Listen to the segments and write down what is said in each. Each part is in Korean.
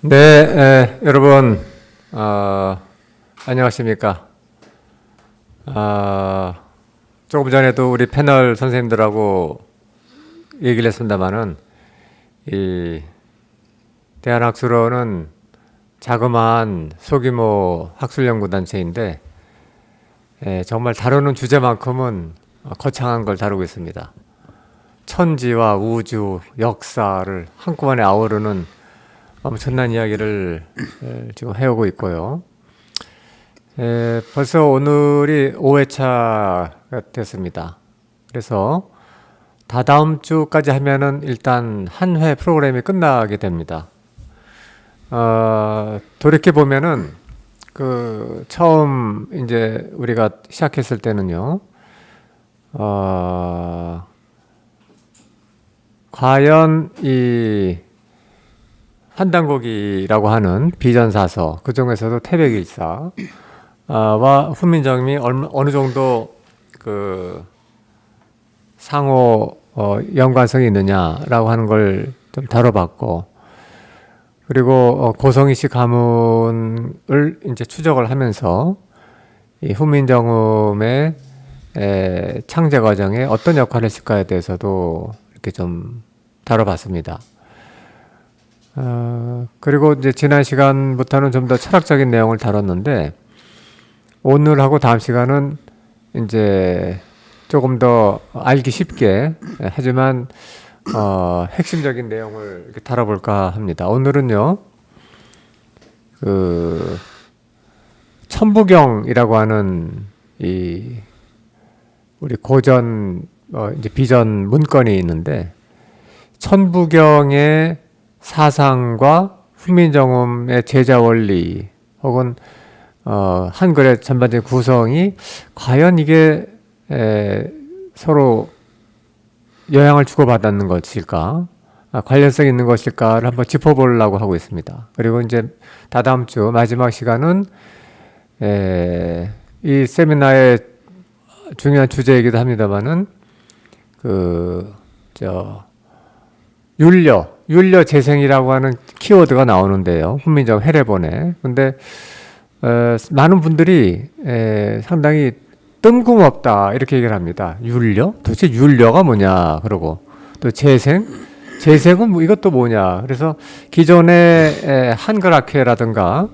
네, 여러분, 안녕하십니까. 조금 전에도 우리 패널 선생님들하고 얘기를 했습니다만은, 이 대한학술원은 자그마한 소규모 학술연구단체인데, 정말 다루는 주제만큼은 거창한 걸 다루고 있습니다. 천지와 우주, 역사를 한꺼번에 아우르는 엄청난 이야기를 지금 해오고 있고요. 벌써 오늘이 5회차가 됐습니다. 그래서 다다음 주까지 하면은 일단 한 회 프로그램이 끝나게 됩니다. 돌이켜 보면은 처음 이제 우리가 시작했을 때는요, 과연 이 한단고기라고 하는 비전사서, 그 중에서도 태백일사와 훈민정음이 어느 정도 상호 연관성이 있느냐라고 하는 걸 좀 다뤄봤고, 그리고 고성이씨 가문을 이제 추적을 하면서 이 훈민정음의 창제 과정에 어떤 역할을 했을까에 대해서도 이렇게 좀 다뤄봤습니다. 그리고 이제 지난 시간부터는 좀 더 철학적인 내용을 다뤘는데, 오늘하고 다음 시간은 이제 조금 더 알기 쉽게, 하지만 핵심적인 내용을 이렇게 다뤄볼까 합니다. 오늘은요, 천부경이라고 하는 우리 고전 이제 비전 문건이 있는데, 천부경의 사상과 훈민정음의 제자 원리 혹은 한글의 전반적인 구성이 과연 이게 서로 영향을 주고받았는 것일까, 관련성 있는 것일까를 한번 짚어보려고 하고 있습니다. 그리고 이제 다다음 주 마지막 시간은 이 세미나의 중요한 주제이기도 합니다만은 율려 재생이라고 하는 키워드가 나오는데요. 훈민정음 해례본에. 근데 많은 분들이 상당히 뜬금없다 이렇게 얘기를 합니다. 율려? 도대체 율려가 뭐냐? 그러고 또 재생은 뭐 이것도 뭐냐? 그래서 기존의 한글학회라든가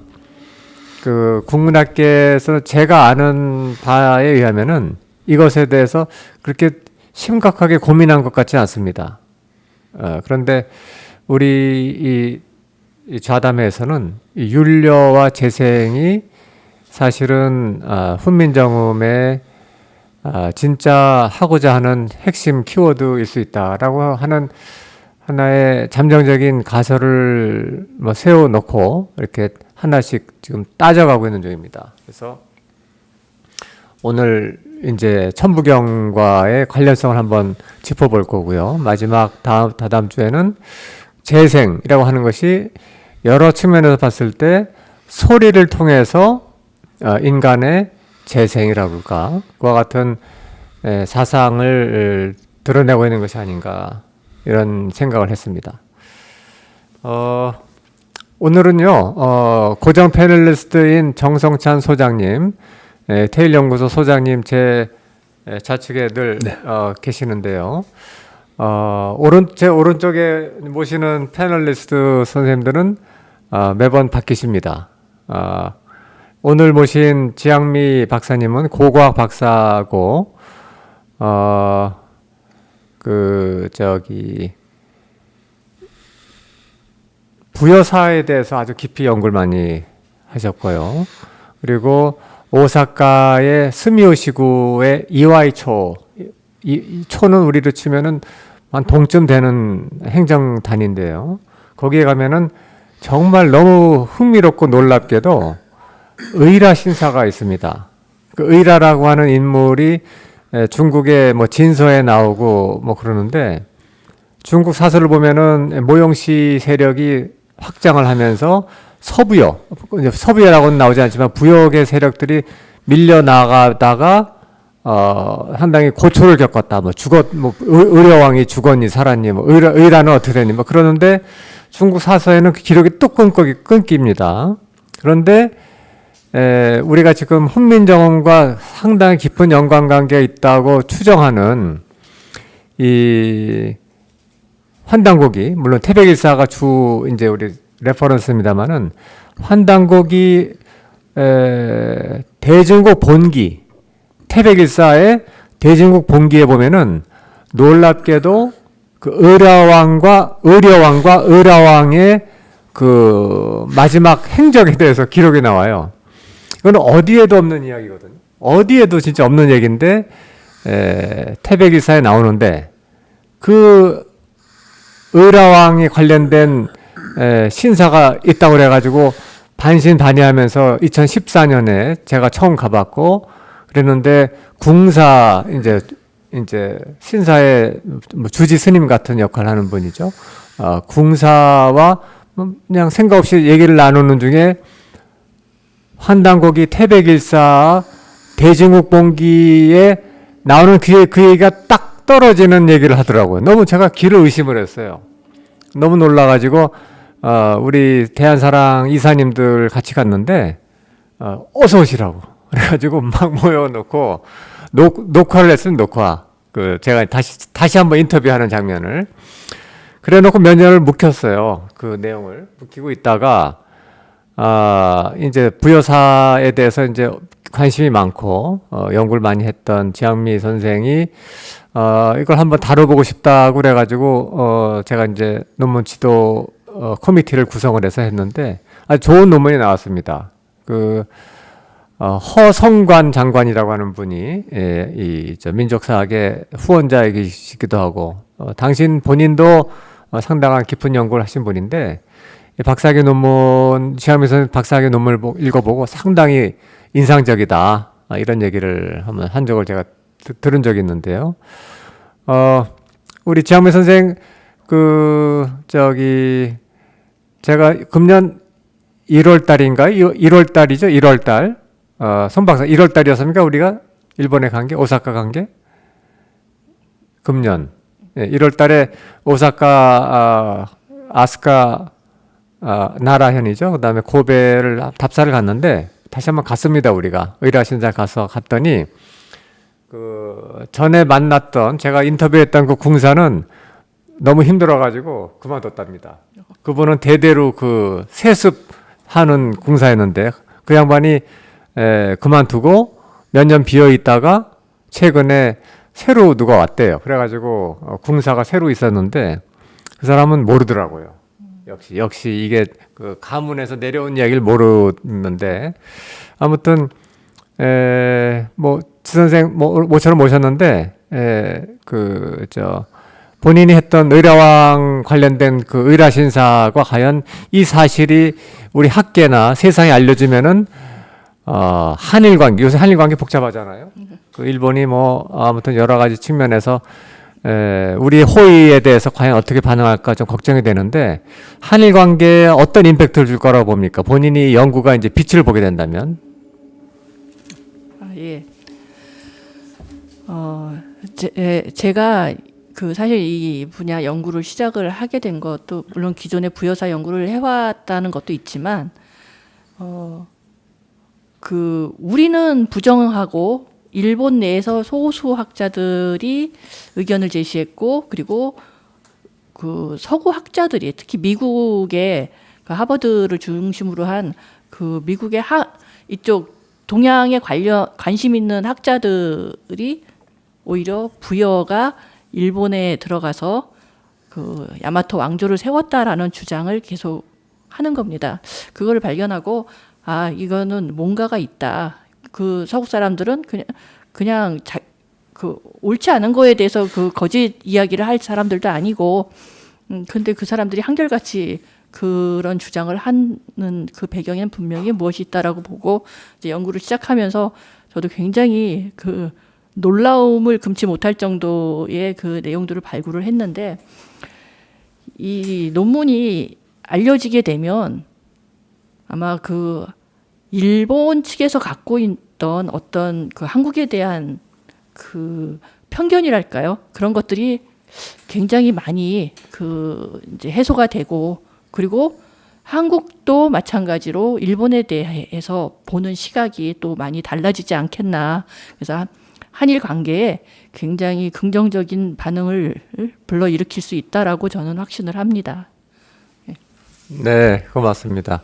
국문학계에서 제가 아는 바에 의하면은 이것에 대해서 그렇게 심각하게 고민한 것 같지 않습니다. 그런데 우리 이 좌담회에서는 이 율려와 재생이 사실은 훈민정음의 진짜 하고자 하는 핵심 키워드일 수 있다라고 하는 하나의 잠정적인 가설을 세워놓고 이렇게 하나씩 지금 따져가고 있는 중입니다. 그래서 오늘 이제 천부경과의 관련성을 한번 짚어볼 거고요. 마지막 다다음 주에는 재생이라고 하는 것이 여러 측면에서 봤을 때 소리를 통해서 인간의 재생이라고 할까, 그와 같은 사상을 드러내고 있는 것이 아닌가, 이런 생각을 했습니다. 오늘은요, 고정 패널리스트인 정성찬 소장님, 테일연구소 소장님 제 좌측에 늘 계시는데요. 제 오른쪽에 모시는 패널리스트 선생님들은 매번 바뀌십니다. 오늘 모신 지향미 박사님은 고고학 박사고, 부여사에 대해서 아주 깊이 연구를 많이 하셨고요. 그리고 오사카의 스미오시구의 이와이초, 이 초는 우리로 치면은 한 동쯤 되는 행정단인데요. 거기에 가면은 정말 너무 흥미롭고 놀랍게도 의라 신사가 있습니다. 그 의라라고 하는 인물이 중국의 진서에 나오고 그러는데, 중국 사설을 보면은 모용시 세력이 확장을 하면서 서부여라고는 나오지 않지만 부역의 세력들이 밀려나가다가 상당히 고초를 겪었다. 의려왕이 죽었니 살았니, 의라는 어떻게 됐니, 그러는데 중국 사서에는 그 기록이 뚝 끊깁니다. 그런데 우리가 지금 훈민정음과 상당히 깊은 연관관계가 있다고 추정하는 이 환단곡이, 물론 태백일사가 주 이제 우리 레퍼런스입니다만은, 환단곡이 대중국 본기, 태백일사의 대중국 본기에 보면은 놀랍게도 그 의려왕과 의려왕의 그 마지막 행적에 대해서 기록이 나와요. 이건 어디에도 없는 이야기거든요. 어디에도 진짜 없는 얘기인데 태백일사에 나오는데, 그 의라왕이 관련된 신사가 있다고 그래가지고 반신반의하면서 2014년에 제가 처음 가봤고 그랬는데, 궁사 이제 신사의 뭐 주지 스님 같은 역할을 하는 분이죠. 궁사와 그냥 생각 없이 얘기를 나누는 중에 환단곡이 태백일사 대중국 본기에 나오는 그 얘기가 딱 떨어지는 얘기를 하더라고요. 너무 제가 귀를 의심을 했어요. 너무 놀라가지고 우리 대한사랑 이사님들 같이 갔는데 어서 오시라고 그래가지고 막 모여놓고 녹화를 했어요. 녹화. 그 제가 다시 한번 인터뷰하는 장면을 그래놓고 몇 년을 묵혔어요. 그 내용을 묵히고 있다가 이제 부여사에 대해서 이제 관심이 많고 연구를 많이 했던 지향미 선생이 이걸 한번 다뤄보고 싶다고 그래가지고 제가 이제 논문 지도 커미티를 구성을 해서 했는데 아주 좋은 논문이 나왔습니다. 그 허성관 장관이라고 하는 분이 이 민족사학의 후원자이시기도 하고 당신 본인도 상당한 깊은 연구를 하신 분인데, 박사학위 논문, 지향미 선생 박사학위 논문을 읽어보고 상당히 인상적이다, 이런 얘기를 한 적을 제가 들은 적이 있는데요. 우리 지향미 선생 제가 금년 1월 달인가요? 1월 달이죠. 1월 달. 손박사 1월 달이었습니까? 우리가 일본에 간 게, 오사카 간 게? 금년. 1월 달에 오사카, 아스카, 나라현이죠. 그 다음에 고베를 답사를 갔는데, 다시 한번 갔습니다, 우리가. 의라신사 갔더니, 전에 만났던, 제가 인터뷰했던 그 궁사는 너무 힘들어가지고 그만뒀답니다. 그분은 대대로 세습하는 궁사였는데, 그 양반이 그만두고 몇 년 비어 있다가 최근에 새로 누가 왔대요. 그래가지고 궁사가 새로 있었는데 그 사람은 모르더라고요. 역시 이게 그 가문에서 내려온 이야기를 모르는데, 아무튼 뭐 지 선생 모처럼 모셨는데 본인이 했던 의라왕 관련된 그 의라신사가 과연 이 사실이 우리 학계나 세상에 알려지면은 한일 관계, 요새 한일 관계 복잡하잖아요. 그 일본이 아무튼 여러 가지 측면에서 우리 호의에 대해서 과연 어떻게 반응할까 좀 걱정이 되는데, 한일 관계에 어떤 임팩트를 줄 거라고 봅니까? 본인이 연구가 이제 빛을 보게 된다면. 예. 제가 사실 이 분야 연구를 시작을 하게 된 것도 물론 기존의 부여사 연구를 해왔다는 것도 있지만, 우리는 부정하고 일본 내에서 소수 학자들이 의견을 제시했고, 그리고 그 서구 학자들이 특히 미국의 하버드를 중심으로 한 미국의 이쪽 동양에 관심 있는 학자들이 오히려 부여가 일본에 들어가서 야마토 왕조를 세웠다라는 주장을 계속 하는 겁니다. 그걸 발견하고 이거는 뭔가가 있다. 서구 사람들은 그냥 옳지 않은 거에 대해서 거짓 이야기를 할 사람들도 아니고, 근데 그 사람들이 한결같이 그런 주장을 하는 그 배경에는 분명히 무엇이 있다라고 보고 이제 연구를 시작하면서 저도 굉장히 놀라움을 금치 못할 정도의 그 내용들을 발굴을 했는데, 이 논문이 알려지게 되면 아마 일본 측에서 갖고 있던 어떤 한국에 대한 편견이랄까요? 그런 것들이 굉장히 많이 이제 해소가 되고, 그리고 한국도 마찬가지로 일본에 대해서 보는 시각이 또 많이 달라지지 않겠나. 그래서 한일 관계에 굉장히 긍정적인 반응을 불러일으킬 수 있다라고 저는 확신을 합니다. 네, 그거 맞습니다.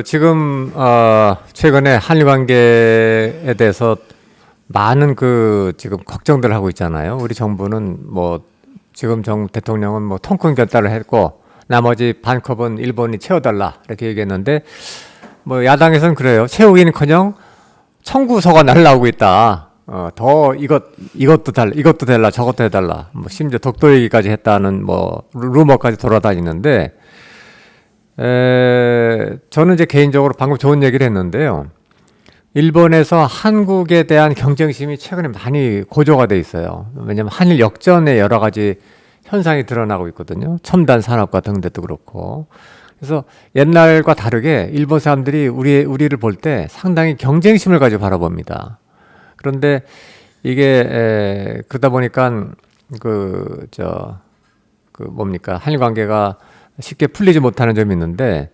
지금 최근에 한일 관계에 대해서 많은 지금 걱정들 하고 있잖아요. 우리 정부는 뭐 지금 대통령은 뭐 통큰 결단을 했고 나머지 반컵은 일본이 채워달라 이렇게 얘기했는데 뭐 야당에서는 그래요. 채우기는커녕 청구서가 날라오고 있다. 더 이것도 달라 저것도 해달라. 뭐 심지어 독도 얘기까지 했다는 뭐 루머까지 돌아다니는데 저는 이제 개인적으로 방금 좋은 얘기를 했는데요. 일본에서 한국에 대한 경쟁심이 최근에 많이 고조가 돼 있어요. 왜냐하면 한일 역전의 여러 가지 현상이 드러나고 있거든요. 첨단 산업과 등대도 그렇고. 그래서 옛날과 다르게 일본 사람들이 우리를 볼 때 상당히 경쟁심을 가지고 바라봅니다. 그런데 이게 그러다 보니까 한일 관계가 쉽게 풀리지 못하는 점이 있는데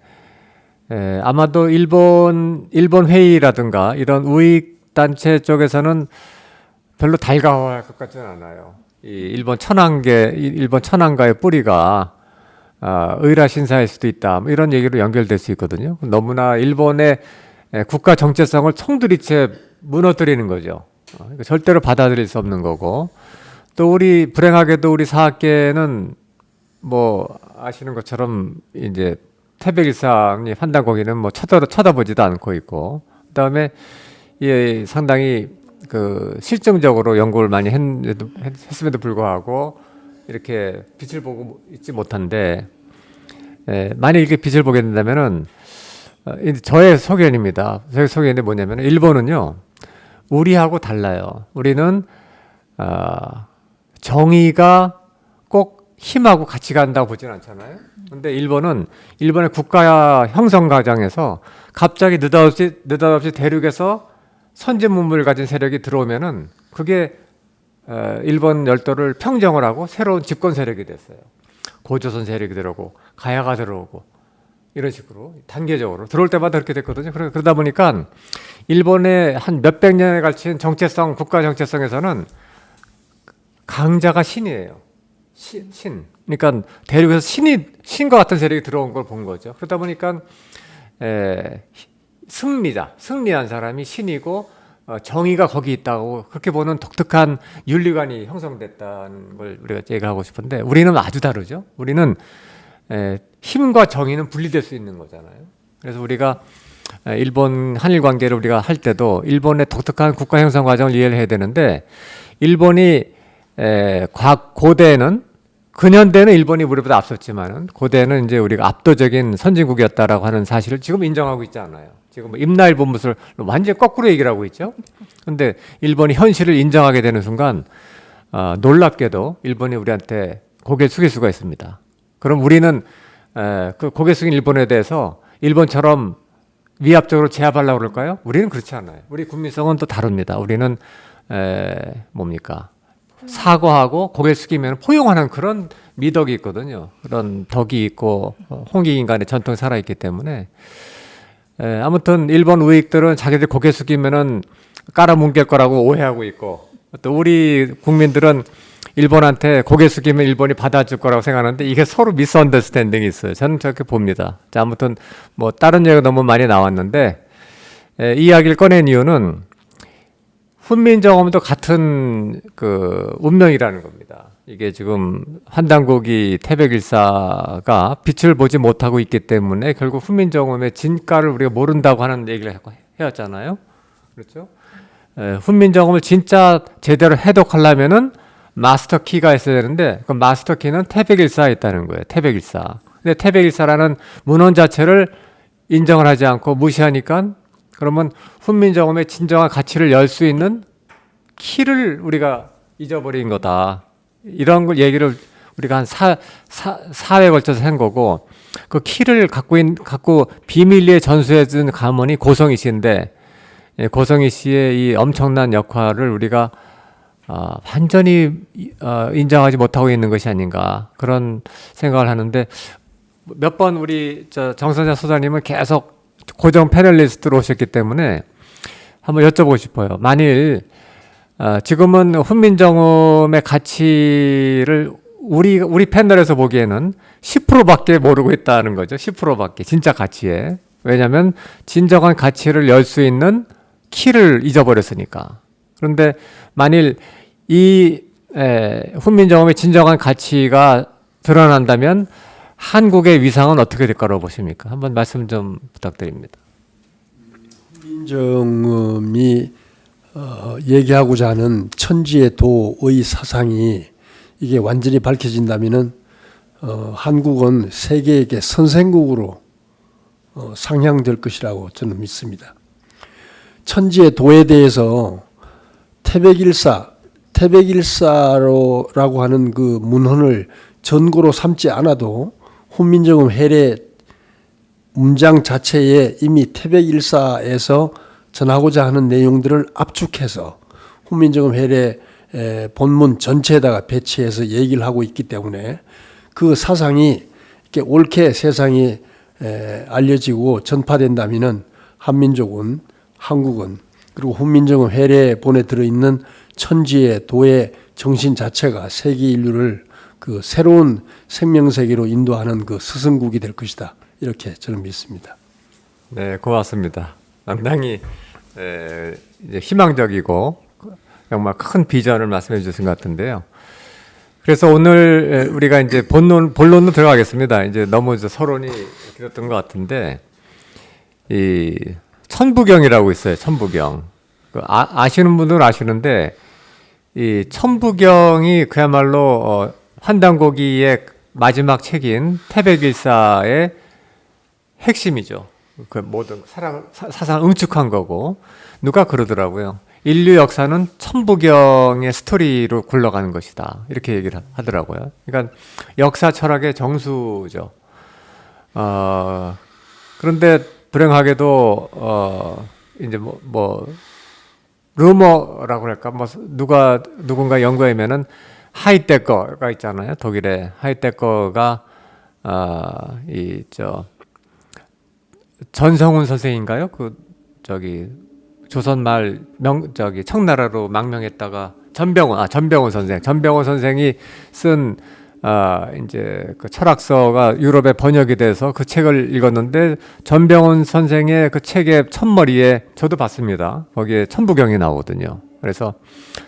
아마도 일본 회의라든가 이런 우익 단체 쪽에서는 별로 달가워할 것 같지는 않아요. 이 일본 천황가의 뿌리가 의라 신사일 수도 있다. 뭐 이런 얘기로 연결될 수 있거든요. 너무나 일본의 국가 정체성을 총들이채 무너뜨리는 거죠. 절대로 받아들일 수 없는 거고, 또 불행하게도 우리 사학계는 뭐 아시는 것처럼 이제 태백일상이 판단 거기는 뭐 쳐다보지도 않고 있고, 그다음에 상당히 실증적으로 연구를 많이 했음에도 불구하고 이렇게 빛을 보고 있지 못한데, 만약 이렇게 빛을 보게 된다면은 저의 소견입니다. 저의 소견이 뭐냐면 일본은요 우리하고 달라요. 우리는 정의가 꼭 힘하고 같이 간다고 보진 않잖아요. 근데 일본의 국가 형성 과정에서 갑자기 느닷없이 대륙에서 선진 문물을 가진 세력이 들어오면은 그게 일본 열도를 평정을 하고 새로운 집권 세력이 됐어요. 고조선 세력이 들어오고 가야가 들어오고 이런 식으로 단계적으로 들어올 때마다 그렇게 됐거든요. 그러다 보니까 일본의 한 몇백 년에 걸친 국가 정체성에서는 강자가 신이에요. 신. 그러니까 대륙에서 신과 같은 세력이 들어온 걸 본 거죠. 그러다 보니까 승리한 사람이 신이고 정의가 거기 있다고 그렇게 보는 독특한 윤리관이 형성됐다는 걸 우리가 얘기하고 싶은데, 우리는 아주 다르죠. 우리는 힘과 정의는 분리될 수 있는 거잖아요. 그래서 우리가 한일 관계를 우리가 할 때도 일본의 독특한 국가 형성 과정을 이해를 해야 되는데, 일본이 고대에는 근현대는 일본이 우리보다 앞섰지만은 고대는 이제 우리가 압도적인 선진국이었다라고 하는 사실을 지금 인정하고 있지 않아요. 지금 임나일본무술 완전 거꾸로 얘기를 하고 있죠. 근데 일본이 현실을 인정하게 되는 순간 놀랍게도 일본이 우리한테 고개를 숙일 수가 있습니다. 그럼 우리는 그 고개 숙인 일본에 대해서 일본처럼 위압적으로 제압하려고 그럴까요? 우리는 그렇지 않아요. 우리 국민성은 또 다릅니다. 우리는 사과하고 고개 숙이면 포용하는 그런 미덕이 있거든요. 그런 덕이 있고 홍익인간의 전통이 살아있기 때문에 아무튼 일본 우익들은 자기들 고개 숙이면은 깔아뭉갤 거라고 오해하고 있고, 또 우리 국민들은 일본한테 고개 숙이면 일본이 받아줄 거라고 생각하는데 이게 서로 미스언더스탠딩이 있어요. 저는 저렇게 봅니다. 자, 아무튼 뭐 다른 얘기가 너무 많이 나왔는데 이 이야기를 꺼낸 이유는 훈민정음도 같은 운명이라는 겁니다. 이게 지금 환단고기 태백일사가 빛을 보지 못하고 있기 때문에 결국 훈민정음의 진가를 우리가 모른다고 하는 얘기를 해왔잖아요. 그렇죠? 훈민정음을 진짜 제대로 해독하려면은 마스터 키가 있어야 되는데 그 마스터 키는 태백일사에 있다는 거예요. 태백일사. 근데 태백일사라는 문헌 자체를 인정을 하지 않고 무시하니까, 그러면 훈민정음의 진정한 가치를 열 수 있는 키를 우리가 잊어버린 거다. 이런 걸 얘기를 우리가 한 4회에 걸쳐서 한 거고, 그 키를 갖고 비밀리에 전수해준 가문이 고성희 씨인데, 고성희 씨의 이 엄청난 역할을 우리가 완전히 인정하지 못하고 있는 것이 아닌가 그런 생각을 하는데 몇 번 우리 정선자 소장님은 계속 고정 패널리스트로 오셨기 때문에 한번 여쭤보고 싶어요. 만일 지금은 훈민정음의 가치를 우리 패널에서 보기에는 10%밖에 모르고 있다는 거죠. 10%밖에 진짜 가치에. 왜냐하면 진정한 가치를 열 수 있는 키를 잊어버렸으니까. 그런데 만일 이 훈민정음의 진정한 가치가 드러난다면 한국의 위상은 어떻게 될 거라고 보십니까? 한번 말씀 좀 부탁드립니다. 훈민정음이 얘기하고자 하는 천지의 도의 사상이 이게 완전히 밝혀진다면은 한국은 세계에게 선생국으로 상향될 것이라고 저는 믿습니다. 천지의 도에 대해서 태백일사라고 하는 그 문헌을 전고로 삼지 않아도 훈민정음 해례 문장 자체에 이미 태백일사에서 전하고자 하는 내용들을 압축해서 훈민정음 해례 본문 전체에다가 배치해서 얘기를 하고 있기 때문에 그 사상이 이렇게 옳게 세상에 알려지고 전파된다면은 한민족은 한국은 그리고 훈민정음 해례본에 들어있는 천지의 도의 정신 자체가 세계 인류를 그 새로운 생명세계로 인도하는 그 스승국이 될 것이다. 이렇게 저는 믿습니다. 네, 고맙습니다. 상당히 이제 희망적이고 정말 큰 비전을 말씀해 주신 것 같은데요. 그래서 오늘 우리가 이제 본론으로 들어가겠습니다. 이제 너무 이제 서론이 길었던 것 같은데 이 천부경이라고 있어요. 천부경. 아시는 분들은 아시는데 이 천부경이 그야말로 환단고기의 마지막 책인 태백일사의 핵심이죠. 그 모든 사상을 응축한 거고 누가 그러더라고요. 인류 역사는 천부경의 스토리로 굴러가는 것이다. 이렇게 얘기를 하더라고요. 그러니까 역사 철학의 정수죠. 그런데 불행하게도 이제 뭐 루머라고 할까 뭐 누군가 연구하면은 하이데거가 있잖아요. 독일에 하이데거가 전성훈 선생인가요? 조선 말 청나라로 망명했다가 전병훈 선생이 쓴 이제 그 철학서가 유럽에 번역이 돼서 그 책을 읽었는데 전병훈 선생의 그 책의 첫머리에 저도 봤습니다. 거기에 천부경이 나오거든요. 그래서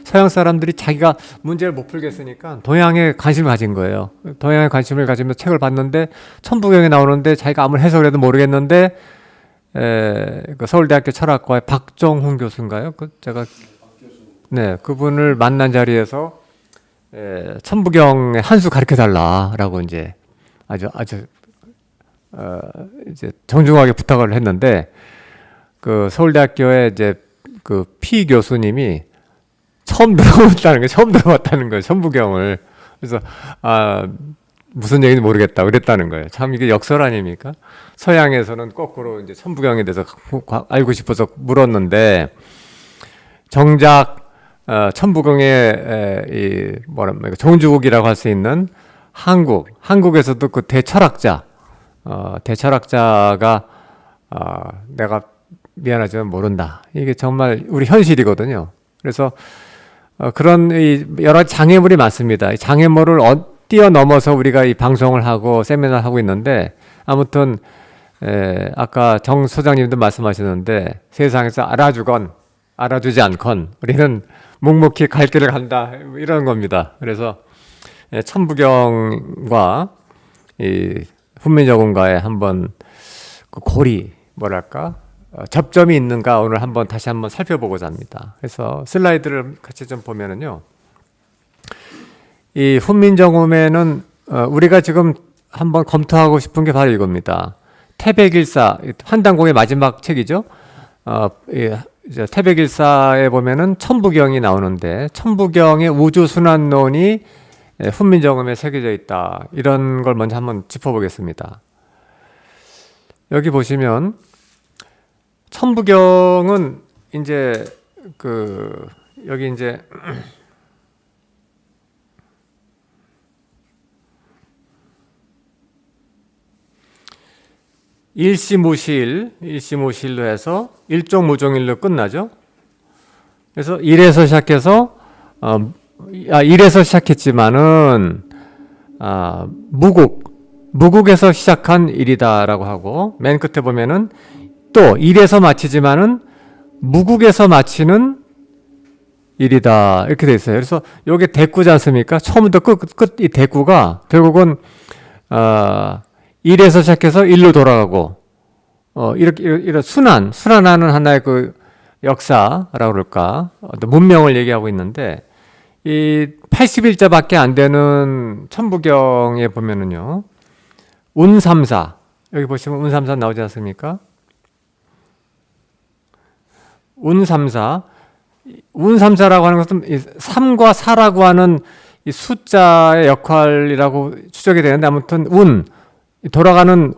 서양 사람들이 자기가 문제를 못 풀겠으니까 동양에 관심을 가진 거예요. 동양에 관심을 가지면서 책을 봤는데 천부경이 나오는데 자기가 아무리 해석을 해도 모르겠는데 그 서울대학교 철학과의 박정훈 교수인가요? 네, 그분을 만난 자리에서 천부경의 한 수 가르쳐 달라라고 이제 아주 이제 정중하게 부탁을 했는데 그 서울대학교의 이제 그 피 교수님이 처음 들어봤다는 거예요. 천부경을. 그래서 무슨 얘기인지 모르겠다 그랬다는 거예요. 참 이게 역설 아닙니까? 서양에서는 거꾸로 이제 천부경에 대해서 알고 싶어서 물었는데 정작 천부경의 이 종주국이라고 할 수 있는 한국에서도 그 대철학자가 내가 미안하지만 모른다. 이게 정말 우리 현실이거든요. 그래서 그런 여러 장애물이 많습니다. 이 장애물을 뛰어넘어서 우리가 이 방송을 하고 세미나를 하고 있는데 아무튼 아까 정 소장님도 말씀하셨는데 세상에서 알아주건 알아주지 않건 우리는 묵묵히 갈 길을 간다 이런 겁니다. 그래서 천부경과 이 훈민정음과의 한번 그 고리 뭐랄까 접점이 있는가 오늘 다시 한번 살펴보고자 합니다. 그래서 슬라이드를 같이 좀 보면은요. 이 훈민정음에는 우리가 지금 한번 검토하고 싶은 게 바로 이겁니다. 태백일사 환단공의 마지막 책이죠. 이제 태백일사에 보면은 천부경이 나오는데 천부경의 우주순환론이 훈민정음에 새겨져 있다. 이런 걸 먼저 한번 짚어보겠습니다. 여기 보시면 천부경은 이제 여기 이제 일시무실로 해서 일종무종일로 끝나죠. 그래서 1에서 시작해서 1에서 시작했지만은 무국에서 시작한 일이다라고 하고, 맨 끝에 보면은 또 1에서 마치지만은 무국에서 마치는 일이다 이렇게 돼 있어요. 그래서 요게 대꾸지 않습니까? 처음부터 끝 이 대꾸가 결국은 1에서 시작해서 1로 돌아가고, 이렇게 순환하는 하나의 그 역사라고 그럴까, 어떤 문명을 얘기하고 있는데, 이 80일자밖에 안 되는 천부경에 보면은요, 운삼사, 여기 보시면 운삼사 나오지 않습니까? 운삼사라고 하는 것은 3과 4라고 하는 이 숫자의 역할이라고 추정이 되는데, 아무튼 돌아가는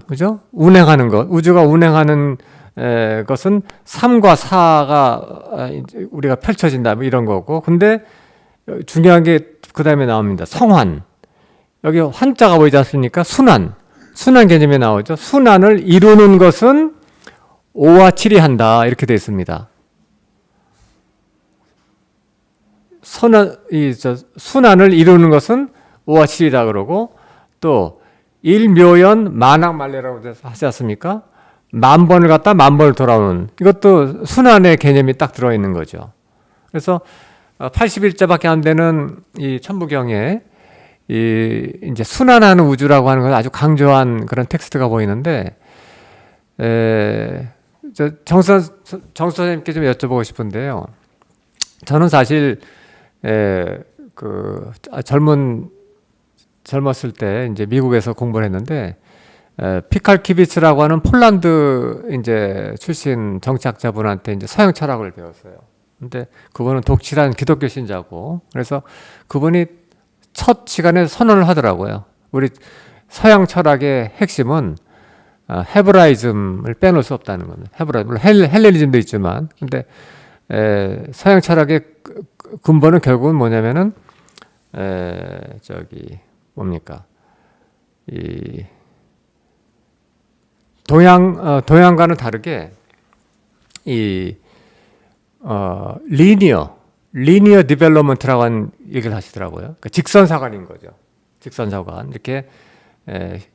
그죠? 운행하는 것, 우주가 운행하는 것은 3과 4가 우리가 펼쳐진다, 뭐 이런 거고. 근데 중요한 게 그 다음에 나옵니다. 성환. 여기 환자가 보이지 않습니까? 순환 개념이 나오죠. 순환을 이루는 것은 5와 7이 한다, 이렇게 되어 있습니다. 순환을 이루는 것은 5와 7이라 그러고, 또 일묘연 만학만례라고 하지 않습니까? 10,000번을 갔다 10,000번을 돌아오는, 이것도 순환의 개념이 딱 들어있는 거죠. 그래서 80일자밖에 안 되는 이 천부경에 이제 순환하는 우주라고 하는 건 아주 강조한 그런 텍스트가 보이는데, 정수 선생님께 좀 여쭤보고 싶은데요. 저는 사실 젊었을 때 이제 미국에서 공부를 했는데, 피칼키비츠라고 하는 폴란드 이제 출신 정치학자분한테 이제 서양 철학을 배웠어요. 근데 그분은 독실한 기독교 신자고, 그래서 그분이 첫 시간에 선언을 하더라고요. 우리 서양 철학의 핵심은 헤브라이즘을 빼놓을 수 없다는 겁니다. 물론 헬레니즘도 있지만, 근데 서양 철학의 근본은 결국은 뭐냐면은 이 동양과는 다르게 이 리니어 디벨롭먼트라고 하는 얘기를 하시더라고요. 그러니까 직선사관인 거죠. 직선사관. 이렇게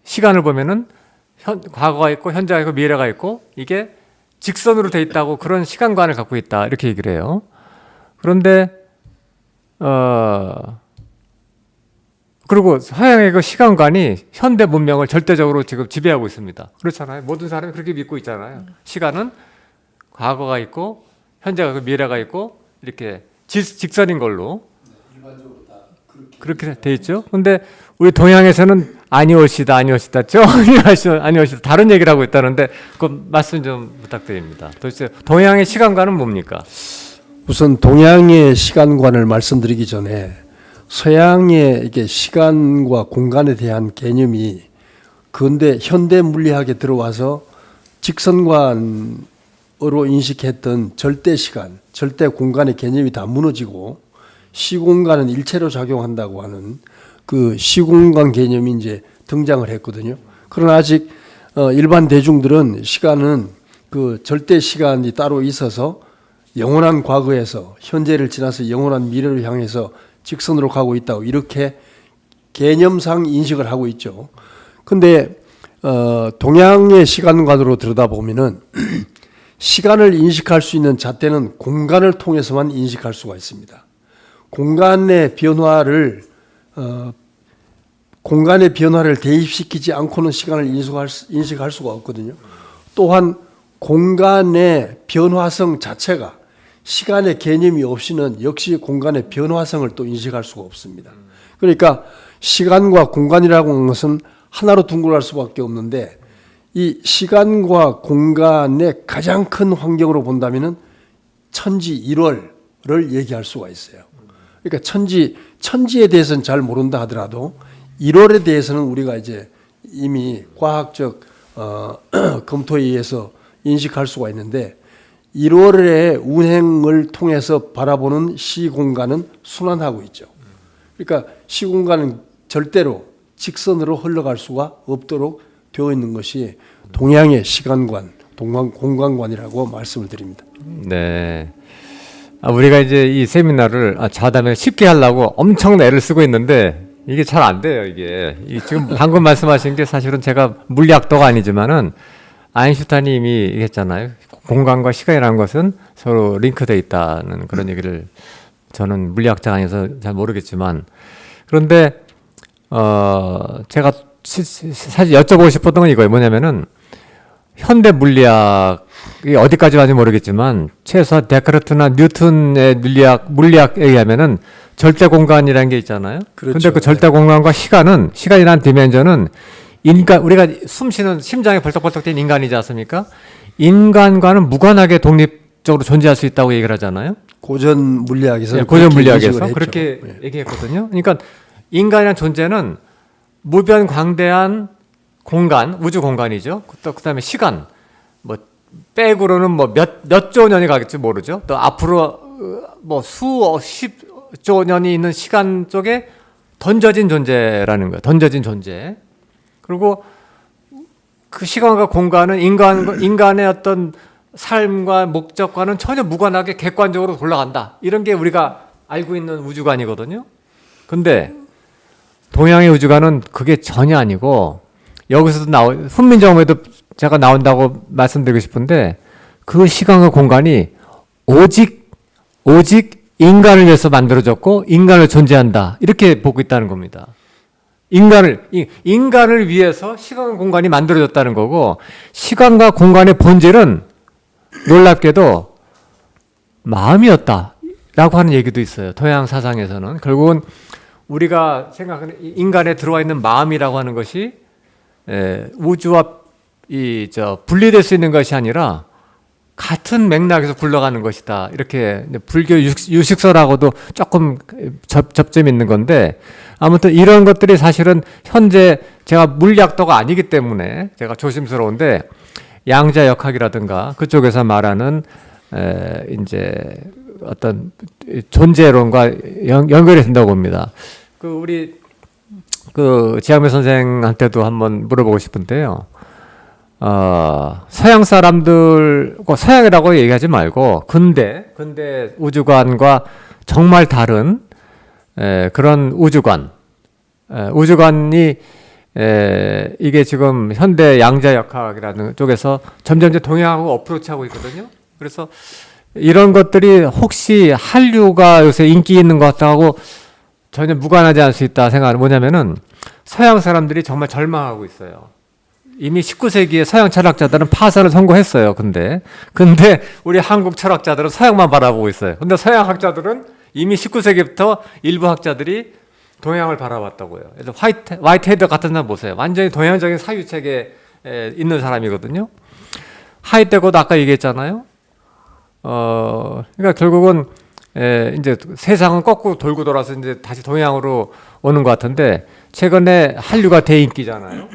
시간을 보면은 과거가 있고 현재가 있고 미래가 있고, 이게 직선으로 돼 있다고, 그런 시간관을 갖고 있다, 이렇게 얘기를 해요. 그런데 그리고 서양의 그 시간관이 현대 문명을 절대적으로 지금 지배하고 있습니다. 그렇잖아요. 모든 사람이 그렇게 믿고 있잖아요. 시간은 과거가 있고 현재가 있고 미래가 있고, 이렇게 직선인 걸로 그렇게 돼 있죠. 근데 우리 동양에서는 아니올시다 다른 얘기를 하고 있다는데, 그 말씀 좀 부탁드립니다. 도대체 동양의 시간관은 뭡니까? 우선 동양의 시간관을 말씀드리기 전에 서양의 이게 시간과 공간에 대한 개념이 근대 현대 물리학에 들어와서 직선관으로 인식했던 절대 시간, 절대 공간의 개념이 다 무너지고, 시공간은 일체로 작용한다고 하는 그 시공간 개념이 이제 등장을 했거든요. 그러나 아직 일반 대중들은 시간은 그 절대 시간이 따로 있어서 영원한 과거에서 현재를 지나서 영원한 미래를 향해서 직선으로 가고 있다고, 이렇게 개념상 인식을 하고 있죠. 근데 동양의 시간관으로 들여다보면은 시간을 인식할 수 있는 잣대는 공간을 통해서만 인식할 수가 있습니다. 공간의 변화를 대입시키지 않고는 시간을 인식할 수가 없거든요. 또한 공간의 변화성 자체가 시간의 개념이 없이는 역시 공간의 변화성을 또 인식할 수가 없습니다. 그러니까 시간과 공간이라고 하는 것은 하나로 둥글할 수밖에 없는데, 이 시간과 공간의 가장 큰 환경으로 본다면은 천지 일월을 얘기할 수가 있어요. 그러니까 천지에 대해서는 잘 모른다 하더라도 일월에 대해서는 우리가 이제 이미 과학적 검토에 의해서 인식할 수가 있는데, 1월의 운행을 통해서 바라보는 시공간은 순환하고 있죠. 그러니까 시공간은 절대로 직선으로 흘러갈 수가 없도록 되어 있는 것이 동양의 시간관, 공간관이라고 말씀을 드립니다. 네. 우리가 이제 이 세미나를 자담에 쉽게 하려고 엄청 애를 쓰고 있는데 이게 잘 안 돼요, 이게. 지금 방금 말씀하신 게 사실은 제가 물리학도가 아니지만은 아인슈타인이 이미 얘기했잖아요. 공간과 시간이라는 것은 서로 링크되어 있다는 그런 얘기를 저는 물리학자가 아니어서 잘 모르겠지만 그런데 제가 사실 여쭤보고 싶었던 건 이거예요. 뭐냐면은 현대 물리학이 어디까지 가는지 모르겠지만 최소한 데카르트나 뉴턴의 물리학에 의하면은 절대 공간이라는 게 있잖아요. 그렇죠. 근데 그 절대 공간과 시간이라는 디멘전은 우리가 숨 쉬는 심장이 벌떡벌떡 뛴 인간이지 않습니까? 인간과는 무관하게 독립적으로 존재할 수 있다고 얘기를 하잖아요. 고전 물리학에서 네, 고전 물리학에서 그렇게 그렇게 네. 얘기했거든요. 그러니까 인간이라는 존재는 무변 광대한 공간, 우주 공간이죠. 또 그다음에 시간, 뭐 백으로는 뭐 몇 조 년이 가겠지 모르죠. 또 앞으로 뭐 수십조 년이 있는 시간 쪽에 던져진 존재라는 거예요. 던져진 존재. 그리고 그 시간과 공간은 인간의 어떤 삶과 목적과는 전혀 무관하게 객관적으로 돌아간다. 이런 게 우리가 알고 있는 우주관이거든요. 근데 동양의 우주관은 그게 전혀 아니고 여기서도 훈민정음에도 제가 나온다고 말씀드리고 싶은데 그 시간과 공간이 오직 인간을 위해서 만들어졌고 인간을 존재한다. 이렇게 보고 있다는 겁니다. 인간을 위해서 시간과 공간이 만들어졌다는 거고 시간과 공간의 본질은 놀랍게도 마음이었다라고 하는 얘기도 있어요. 동양 사상에서는 결국은 우리가 생각하는 인간에 들어와 있는 마음이라고 하는 것이 우주와 분리될 수 있는 것이 아니라 같은 맥락에서 굴러가는 것이다. 이렇게 불교 유식설하고도 조금 접점이 있는 건데 아무튼 이런 것들이 사실은 현재 제가 물리학도가 아니기 때문에 제가 조심스러운데 양자역학이라든가 그쪽에서 말하는 이제 어떤 존재론과 연결이 된다고 봅니다. 우리 지학매 선생한테도 한번 물어보고 싶은데요. 서양 사람들, 서양이라고 얘기하지 말고 근대 우주관과 정말 다른 그런 우주관이 이게 지금 현대 양자역학이라는 쪽에서 점점 이제 동양하고 어프로치하고 있거든요. 그래서 이런 것들이 혹시 한류가 요새 인기 있는 것 같다고 전혀 무관하지 않을 수 있다 생각하는 뭐냐면은 서양 사람들이 정말 절망하고 있어요. 이미 19세기에 서양 철학자들은 파산을 선고했어요. 근데 우리 한국 철학자들은 서양만 바라보고 있어요. 근데 서양 학자들은 이미 19세기부터 일부 학자들이 동양을 바라봤다고요. 그래서 화이트헤드 같은 사람 보세요. 완전히 동양적인 사유책에 있는 사람이거든요. 하이데거도 아까 얘기했잖아요. 그러니까 결국은 이제 세상은 거꾸로 돌고 돌아서 이제 다시 동양으로 오는 것 같은데 최근에 한류가 대인기잖아요.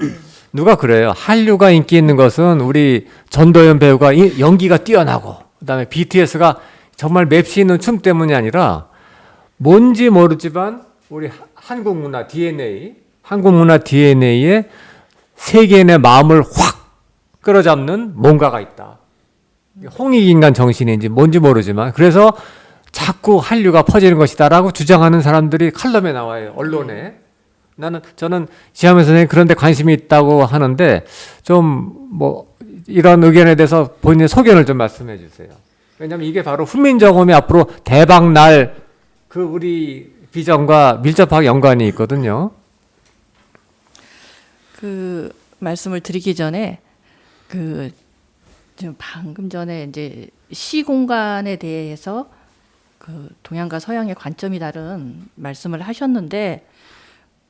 누가 그래요? 한류가 인기 있는 것은 우리 전도연 배우가 연기가 뛰어나고 그다음에 BTS가 정말 맵시 있는 춤 때문이 아니라 뭔지 모르지만 우리 한국 문화 DNA에 세계인의 마음을 확 끌어잡는 뭔가가 있다. 홍익인간 정신인지 뭔지 모르지만 그래서 자꾸 한류가 퍼지는 것이다라고 주장하는 사람들이 칼럼에 나와요. 언론에. 저는 지하면 선생님 그런 데 관심이 있다고 하는데 좀 뭐 이런 의견에 대해서 본인의 소견을 좀 말씀해 주세요. 왜냐하면 이게 바로 훈민정음이 앞으로 대박 날 그 우리 비전과 밀접하게 연관이 있거든요. 그 말씀을 드리기 전에 지금 방금 전에 이제 시 공간에 대해서 그 동양과 서양의 관점이 다른 말씀을 하셨는데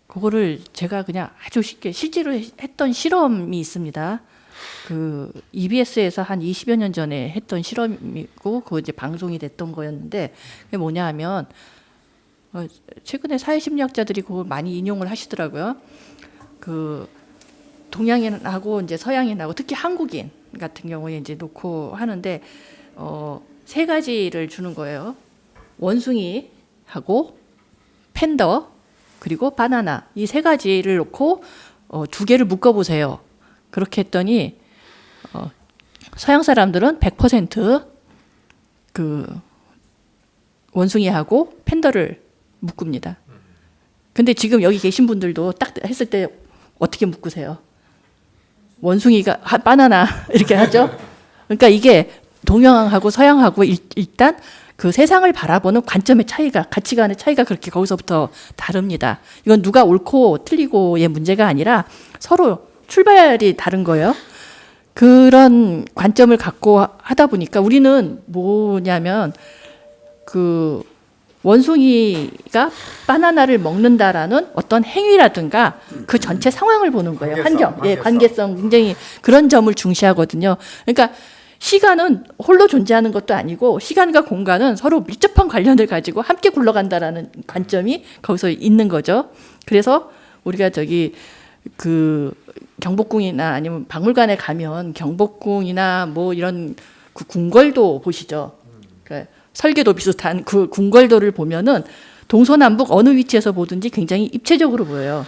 그거를 제가 그냥 아주 쉽게 실제로 했던 실험이 있습니다. 그 EBS에서 한 20여 년 전에 했던 실험이고 그거 이제 방송이 됐던 거였는데 그게 뭐냐 하면 최근에 사회심리학자들이 그걸 많이 인용을 하시더라고요. 그 동양인하고 이제 서양인하고 특히 한국인 같은 경우에 이제 놓고 하는데 세 가지를 주는 거예요. 원숭이하고 팬더 그리고 바나나 이 세 가지를 놓고 두 개를 묶어 보세요. 그렇게 했더니 서양 사람들은 100% 원숭이하고 팬더를 묶습니다. 근데 지금 여기 계신 분들도 딱 했을 때 어떻게 묶으세요? 원숭이가 바나나 이렇게 하죠. 그러니까 이게 동양하고 서양하고 일단 그 세상을 바라보는 관점의 차이가, 가치관의 차이가 그렇게 거기서부터 다릅니다. 이건 누가 옳고 틀리고의 문제가 아니라 서로 출발이 다른 거예요. 그런 관점을 갖고 하다 보니까 우리는 뭐냐면 그 원숭이가 바나나를 먹는다라는 어떤 행위라든가 그 전체 상황을 보는 거예요. 관계성 굉장히 그런 점을 중시하거든요. 그러니까 시간은 홀로 존재하는 것도 아니고 시간과 공간은 서로 밀접한 관련을 가지고 함께 굴러간다라는 관점이 거기서 있는 거죠. 그래서 우리가 그 경복궁이나 아니면 박물관에 가면 경복궁이나 뭐 이런 그 궁궐도 보시죠. 그러니까 설계도 비슷한 그 궁궐도를 보면은 동서남북 어느 위치에서 보든지 굉장히 입체적으로 보여요.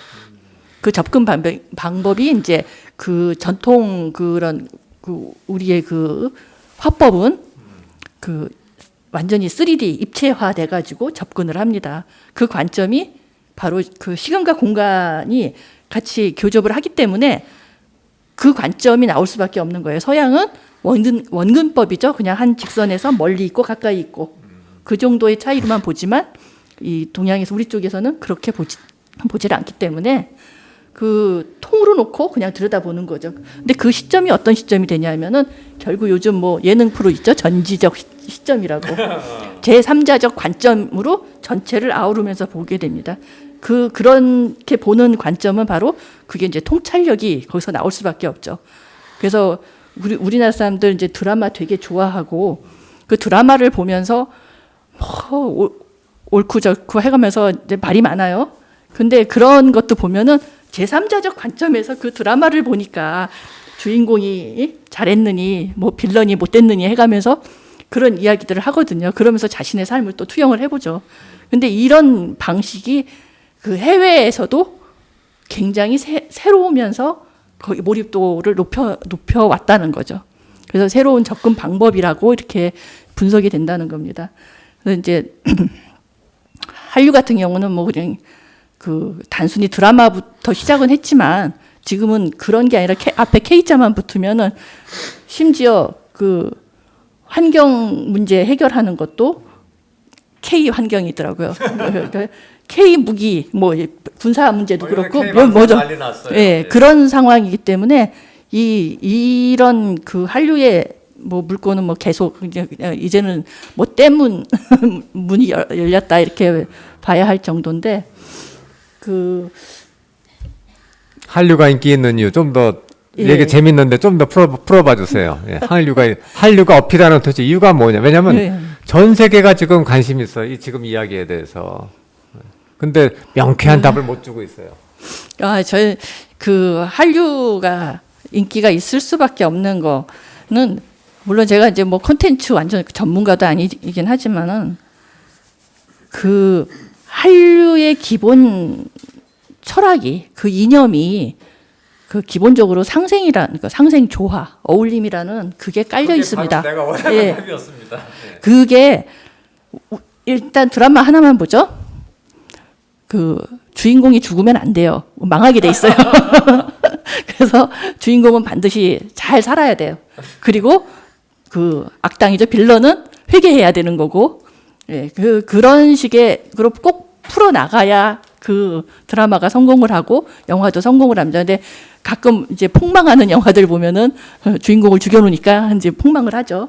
그 접근 방법이 이제 그 전통 그런 그 우리의 그 화법은 그 완전히 3D 입체화 돼 가지고 접근을 합니다. 그 관점이 바로 그 시간과 공간이 같이 교접을 하기 때문에 그 관점이 나올 수밖에 없는 거예요. 서양은 원근법이죠. 그냥 한 직선에서 멀리 있고 가까이 있고 그 정도의 차이로만 보지만 이 동양에서 우리 쪽에서는 그렇게 보질 않기 때문에 그 통으로 놓고 그냥 들여다보는 거죠. 근데 그 시점이 어떤 시점이 되냐면은 결국 요즘 뭐 예능 프로 있죠. 전지적 시점이라고. 제3자적 관점으로 전체를 아우르면서 보게 됩니다. 그렇게 보는 관점은 바로 그게 이제 통찰력이 거기서 나올 수밖에 없죠. 그래서 우리나라 사람들 이제 드라마 되게 좋아하고 그 드라마를 보면서 옳고 좋고 해가면서 이제 말이 많아요. 근데 그런 것도 보면은 제3자적 관점에서 그 드라마를 보니까 주인공이 잘했느니 뭐 빌런이 못됐느니 해가면서 그런 이야기들을 하거든요. 그러면서 자신의 삶을 또 투영을 해보죠. 근데 이런 방식이 그 해외에서도 굉장히 새로우면서 거기 몰입도를 높여 왔다는 거죠. 그래서 새로운 접근 방법이라고 이렇게 분석이 된다는 겁니다. 그래서 이제 한류 같은 경우는 뭐 그냥 그 단순히 드라마부터 시작은 했지만 지금은 그런 게 아니라 앞에 K자만 붙으면은 심지어 그 환경 문제 해결하는 것도 K 환경이더라고요. K 무기 뭐 군사 문제도 그렇고 뭐죠? 예, 그런 상황이기 때문에 이런 그 한류의 뭐 물꼬는 뭐 계속 이제는 뭐 때문 문이 열렸다 이렇게 봐야 할 정도인데 그 한류가 인기 있는 이유 좀 더 얘기 재밌는데 좀 더 풀어봐 주세요. 예, 한류가 어필하는 도대체 이유가 뭐냐? 왜냐하면 전 세계가 지금 관심 있어 이 지금 이야기에 대해서. 근데 명쾌한 답을 못 주고 있어요. 저희 그 한류가 인기가 있을 수밖에 없는 거는 물론 제가 이제 뭐 콘텐츠 완전 전문가도 아니긴 하지만은 그 한류의 기본 철학이 그 이념이 그 기본적으로 상생이라는 상생 조화, 어울림이라는 그게 깔려 있습니다. 내가 원하는 답이었습니다. 그게 일단 드라마 하나만 보죠. 그 주인공이 죽으면 안 돼요. 망하게 돼 있어요. 그래서 주인공은 반드시 잘 살아야 돼요. 그리고 그 악당이죠. 빌런은 회개해야 되는 거고, 그런 식의 그걸 꼭 풀어 나가야 그 드라마가 성공을 하고 영화도 성공을 합니다. 근데 가끔 이제 폭망하는 영화들 보면은 주인공을 죽여놓으니까 이제 폭망을 하죠.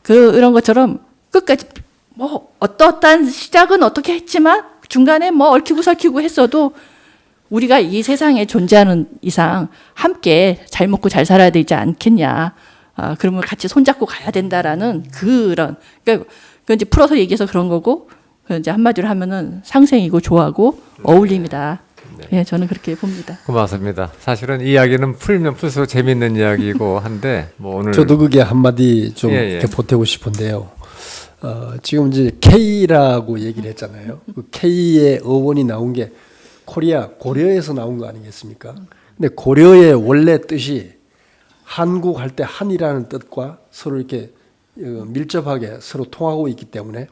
그런 것처럼 끝까지 뭐 어떠한 시작은 어떻게 했지만 중간에 뭐 얽히고 설키고 했어도 우리가 이 세상에 존재하는 이상 함께 잘 먹고 잘 살아야 되지 않겠냐. 그러면 같이 손잡고 가야 된다라는 그러니까 이제 풀어서 얘기해서 그런 거고 이제 한마디로 하면은 상생이고 조화고 어울림이다. 네, 저는 그렇게 봅니다. 고맙습니다. 사실은 이 이야기는 풀면 풀수록 재밌는 이야기고 한데 뭐 오늘 저도 그게 한마디 좀 이렇게 보태고 싶은데요. 지금 이제 K라고 얘기를 했잖아요. 그 K의 어원이 나온 게 코리아 고려에서 나온 거 아니겠습니까? 근데 고려의 원래 뜻이 한국 할 때 한이라는 뜻과 서로 이렇게 밀접하게 서로 통하고 있기 때문에,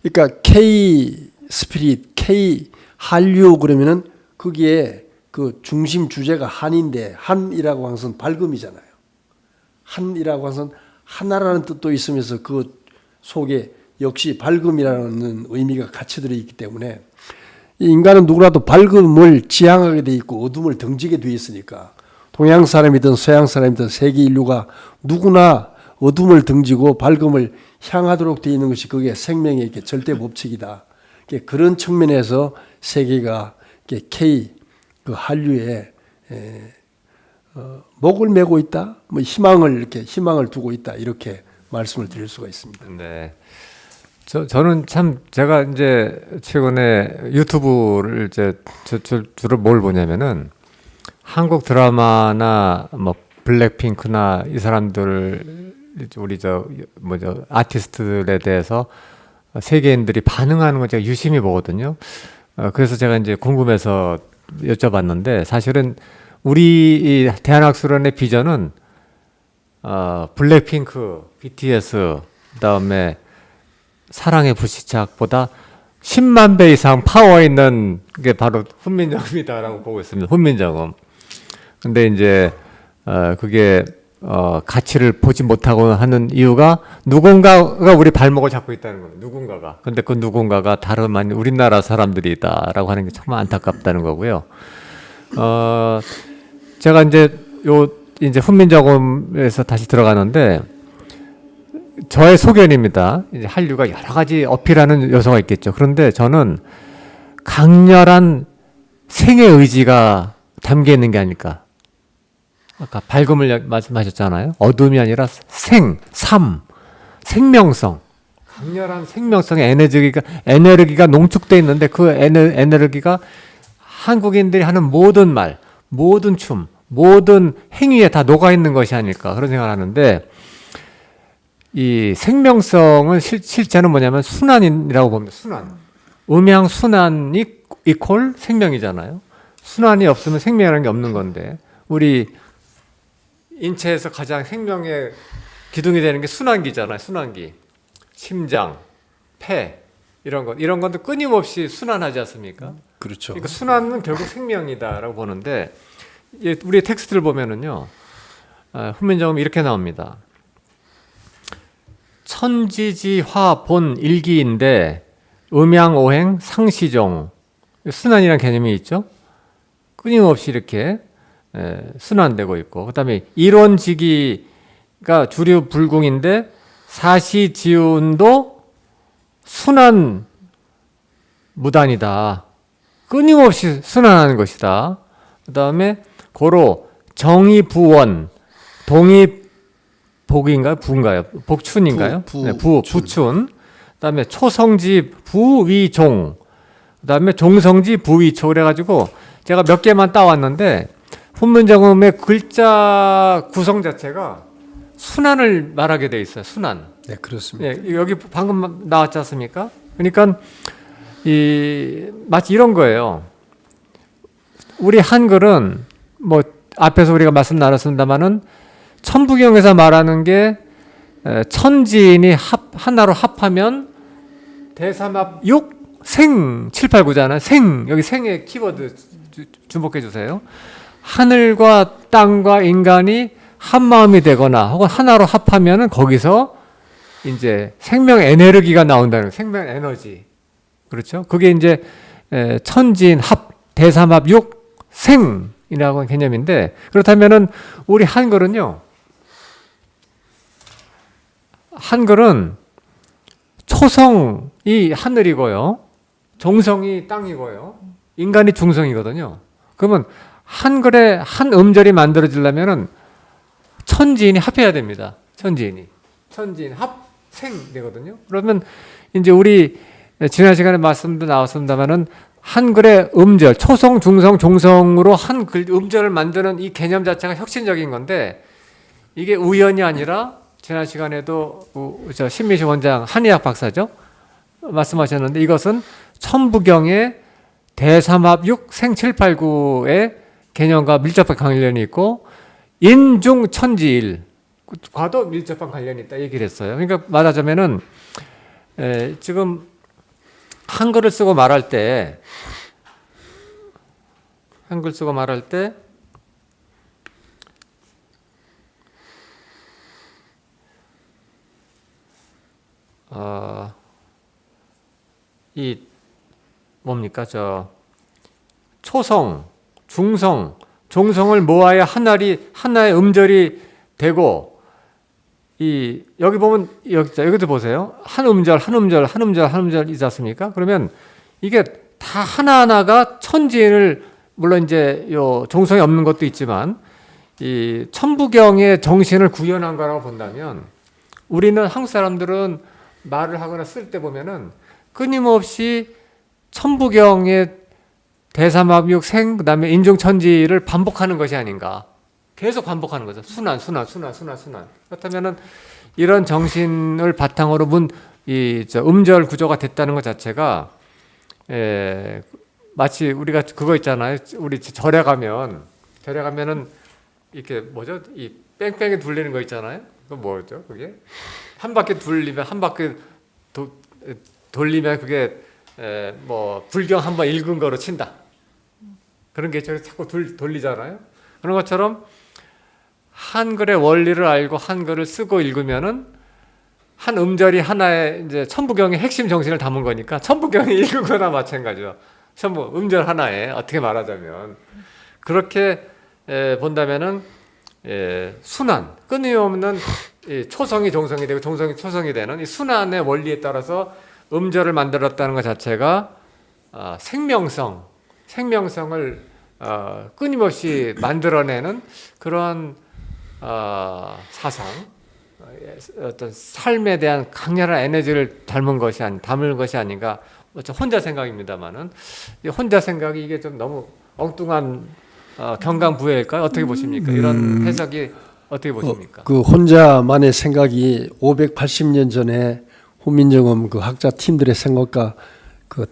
그러니까 K 스피릿, K 한류 그러면은 거기에 그 중심 주제가 한인데, 한이라고 하는 것은 밝음이잖아요. 한이라고 하는 것은 하나라는 뜻도 있으면서 그 속에 역시 밝음이라는 의미가 같이 들어있기 때문에, 이 인간은 누구라도 밝음을 지향하게 돼 있고 어둠을 등지게 돼 있으니까, 동양 사람이든 서양 사람이든 세계 인류가 누구나 어둠을 등지고 밝음을 향하도록 되어 있는 것이 그게 생명의 이렇게 절대 법칙이다. 그런 측면에서 세계가 K 그 한류에 목을 메고 있다, 뭐 희망을 이렇게 희망을 두고 있다, 이렇게 말씀을 드릴 수가 있습니다. 네. 저는 참 제가 이제 최근에 유튜브를 이제 주로 뭘 보냐면은 한국 드라마나 뭐 블랙핑크나 이 사람들 우리 아티스트들에 대해서 세계인들이 반응하는 걸 제가 유심히 보거든요. 그래서 제가 이제 궁금해서 여쭤봤는데, 사실은 우리 이 대한학술원의 비전은 블랙핑크, BTS, 그다음에 사랑의 불시착보다 10만 배 이상 파워 있는 게 바로 훈민정음이다라고 보고 있습니다. 훈민정음. 근데 이제 그게 가치를 보지 못하고 하는 이유가 누군가가 우리 발목을 잡고 있다는 거예요. 누군가가. 근데 그 누군가가 다름 아닌 우리나라 사람들이다라고 하는 게 정말 안타깝다는 거고요. 제가 이제 훈민정음에서 다시 들어가는데, 저의 소견입니다. 이제 한류가 여러 가지 어필하는 요소가 있겠죠. 그런데 저는 강렬한 생의 의지가 담겨 있는 게 아닐까. 아까 밝음을 말씀하셨잖아요. 어둠이 아니라 삶, 생명성. 강렬한 생명성의 에너지가 농축되어 있는데, 그 에너지가 한국인들이 하는 모든 말, 모든 춤, 모든 행위에 다 녹아 있는 것이 아닐까, 그런 생각을 하는데, 이 생명성은 실제는 뭐냐면 순환이라고 봅니다. 순환. 음양 순환이 이퀄 생명이잖아요. 순환이 없으면 생명이라는 게 없는 건데, 우리 인체에서 가장 생명의 기둥이 되는 게 순환기잖아요. 순환기. 심장, 폐, 이런 것도 끊임없이 순환하지 않습니까? 그렇죠. 그러니까 순환은 결국 생명이다라고 보는데, 우리 텍스트를 보면은요, 훈민정음이 이렇게 나옵니다. 천지지화 본 일기인데 음양오행 상시종, 순환이라는 개념이 있죠. 끊임없이 이렇게 순환되고 있고, 그 다음에 일원지기가 주류 불궁인데 사시지운도 순환 무단이다. 끊임없이 순환하는 것이다. 그 다음에 고로 정의부원, 동의복인가요? 부인가요? 복춘인가요? 부춘. 그 다음에 초성지 부위종, 그 다음에 종성지 부위초. 그래가지고 제가 몇 개만 따왔는데, 훈민정음의 글자 구성 자체가 순환을 말하게 돼 있어요. 순환. 네, 그렇습니다. 네, 여기 방금 나왔지 않습니까? 그러니까 마치 이런 거예요. 우리 한글은 뭐 앞에서 우리가 말씀 나눴습니다만은 천부경에서 말하는 게 천지인이 하나로 합하면 대삼합 육생 7, 8, 9잖아요. 생, 여기 생의 키워드 주목해 주세요. 하늘과 땅과 인간이 한 마음이 되거나 혹은 하나로 합하면은 거기서 이제 생명 에너지가 나온다는 거예요. 생명 에너지. 그렇죠? 그게 이제 천지인 합, 대삼합 육생이라고 하는 개념인데, 그렇다면은 우리 한글은 초성이 하늘이고요, 종성이 땅이고요, 인간이 중성이거든요. 그러면 한글에 한 음절이 만들어지려면은 천지인이 합해야 됩니다. 천지인 합생 되거든요. 그러면 이제 우리 지난 시간에 말씀도 나왔습니다만은 한글의 음절, 초성, 중성, 종성으로 한 음절을 만드는 이 개념 자체가 혁신적인 건데, 이게 우연이 아니라 지난 시간에도 신미식 원장, 한의학 박사죠, 말씀하셨는데, 이것은 천부경의 대삼합 6 생 7, 8, 9의 개념과 밀접한 관련이 있고 인중천지일 과도 밀접한 관련이 있다 얘기를 했어요. 그러니까 말하자면은 지금 한글을 쓰고 말할 때 이 뭡니까 초성, 중성, 종성을 모아야 하나의 음절이 되고 여기 보면 여기도 보세요. 한 음절 이지 않습니까? 그러면 이게 다 하나하나가 천지를 물론 이제 요 종성이 없는 것도 있지만 이 천부경의 정신을 구현한 거라고 본다면 우리는 한국 사람들은 말을 하거나 쓸 때 보면은 끊임없이 천부경의 대삼합육 생 그다음에 인중천지를 반복하는 것이 아닌가. 계속 반복하는 거죠. 순환. 그렇다면은 이런 정신을 바탕으로 음절 구조가 됐다는 것 자체가 마치 우리가 그거 있잖아요. 우리 절에 가면은 이렇게 이 뺑뺑이 돌리는 거 있잖아요. 그거 뭐죠? 그게 한 바퀴 돌리면 그게 불경 한번 읽은 거로 친다. 그런 게 자꾸 돌리잖아요. 그런 것처럼 한글의 원리를 알고 한글을 쓰고 읽으면은 한 음절이 하나의 이제 천부경의 핵심 정신을 담은 거니까 천부경이 읽은 거나 마찬가지죠. 음절 하나에 어떻게 말하자면 그렇게 본다면은 순환 끊임없는 초성이 종성이 되고 종성이 초성이 되는 이 순환의 원리에 따라서 음절을 만들었다는 것 자체가 생명성을 끊임없이 만들어내는 그런 사상, 어떤 삶에 대한 강렬한 에너지를 담은 것이 아닌가. 혼자 생각입니다만은 혼자 생각이 이게 좀 너무 엉뚱한 경강부회일까요? 어떻게 보십니까? 이런 해석이 어떻게 보십니까? 그 혼자만의 생각이 580년 전에 훈민정음 그 학자 팀들의 생각과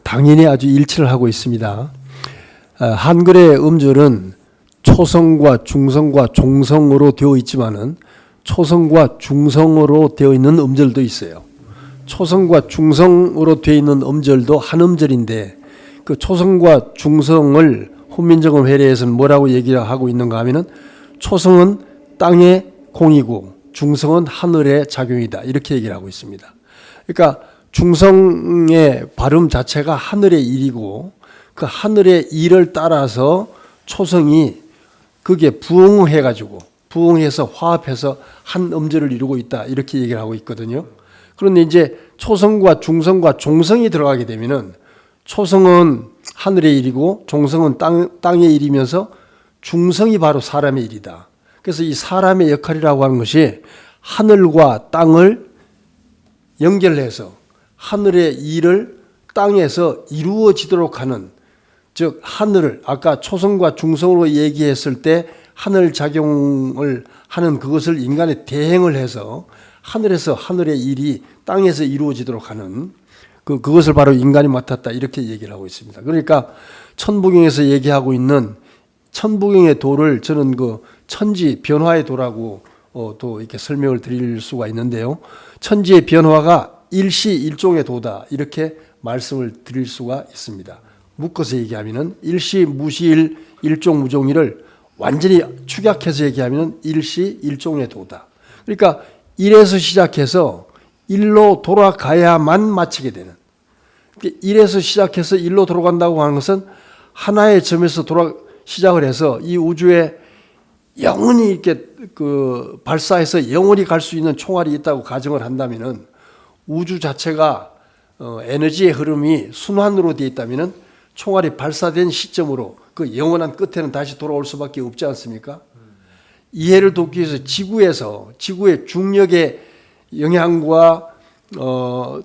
당연히 아주 일치를 하고 있습니다. 한글의 음절은 초성과 중성과 종성으로 되어 있지만은 초성과 중성으로 되어 있는 음절도 있어요. 초성과 중성으로 되어 있는 음절도 한 음절인데 그 초성과 중성을 훈민정음 회례에서는 뭐라고 얘기를 하고 있는가 하면은 초성은 땅의 공이고 중성은 하늘의 작용이다. 이렇게 얘기를 하고 있습니다. 그러니까 중성의 발음 자체가 하늘의 일이고 그 하늘의 일을 따라서 초성이 그게 부응해서 화합해서 한 음절을 이루고 있다. 이렇게 얘기를 하고 있거든요. 그런데 이제 초성과 중성과 종성이 들어가게 되면은 초성은 하늘의 일이고 종성은 땅의 일이면서 중성이 바로 사람의 일이다. 그래서 이 사람의 역할이라고 하는 것이 하늘과 땅을 연결해서 하늘의 일을 땅에서 이루어지도록 하는, 즉 하늘을 아까 초성과 중성으로 얘기했을 때 하늘 작용을 하는 그것을 인간의 대행을 해서 하늘에서 하늘의 일이 땅에서 이루어지도록 하는 그것을 바로 인간이 맡았다. 이렇게 얘기를 하고 있습니다. 그러니까 천부경에서 얘기하고 있는 천부경의 도를 저는 그 천지 변화의 도라고 또 이렇게 설명을 드릴 수가 있는데요. 천지의 변화가 일시일종의 도다. 이렇게 말씀을 드릴 수가 있습니다. 묶어서 얘기하면은 일시무시일 일종무종일을 완전히 축약해서 얘기하면은 일시일종의 도다. 그러니까 일에서 시작해서 일로 돌아가야만 마치게 되는. 일에서 시작해서 일로 돌아간다고 하는 것은 하나의 점에서 시작을 해서 이 우주에 영원히 이렇게 발사해서 영원히 갈 수 있는 총알이 있다고 가정을 한다면은 우주 자체가 에너지의 흐름이 순환으로 되어 있다면은 총알이 발사된 시점으로 그 영원한 끝에는 다시 돌아올 수밖에 없지 않습니까? 이해를 돕기 위해서 지구의 중력의 영향과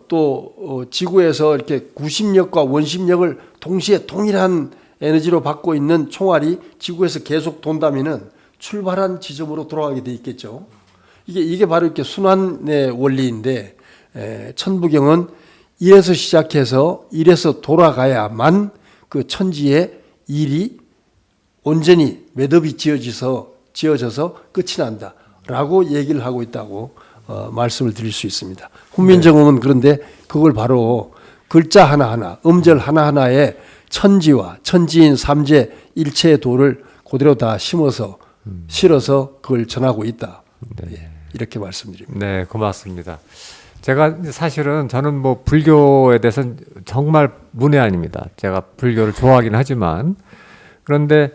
또 지구에서 이렇게 구심력과 원심력을 동시에 동일한 에너지로 받고 있는 총알이 지구에서 계속 돈다면은 출발한 지점으로 돌아가게 돼 있겠죠. 이게 바로 이렇게 순환의 원리인데 천부경은 일에서 시작해서 일에서 돌아가야만 그 천지의 일이 온전히 매듭이 지어져서 끝이 난다라고 얘기를 하고 있다고 말씀을 드릴 수 있습니다. 훈민정음은 그런데 그걸 바로 글자 하나하나, 음절 하나하나에 천지와 천지인 삼재 일체의 도를 그대로 다 실어서 그걸 전하고 있다. 예, 이렇게 말씀드립니다. 네, 고맙습니다. 제가 사실은 저는 뭐 불교에 대해서는 정말 문외한입니다. 제가 불교를 좋아하긴 하지만 그런데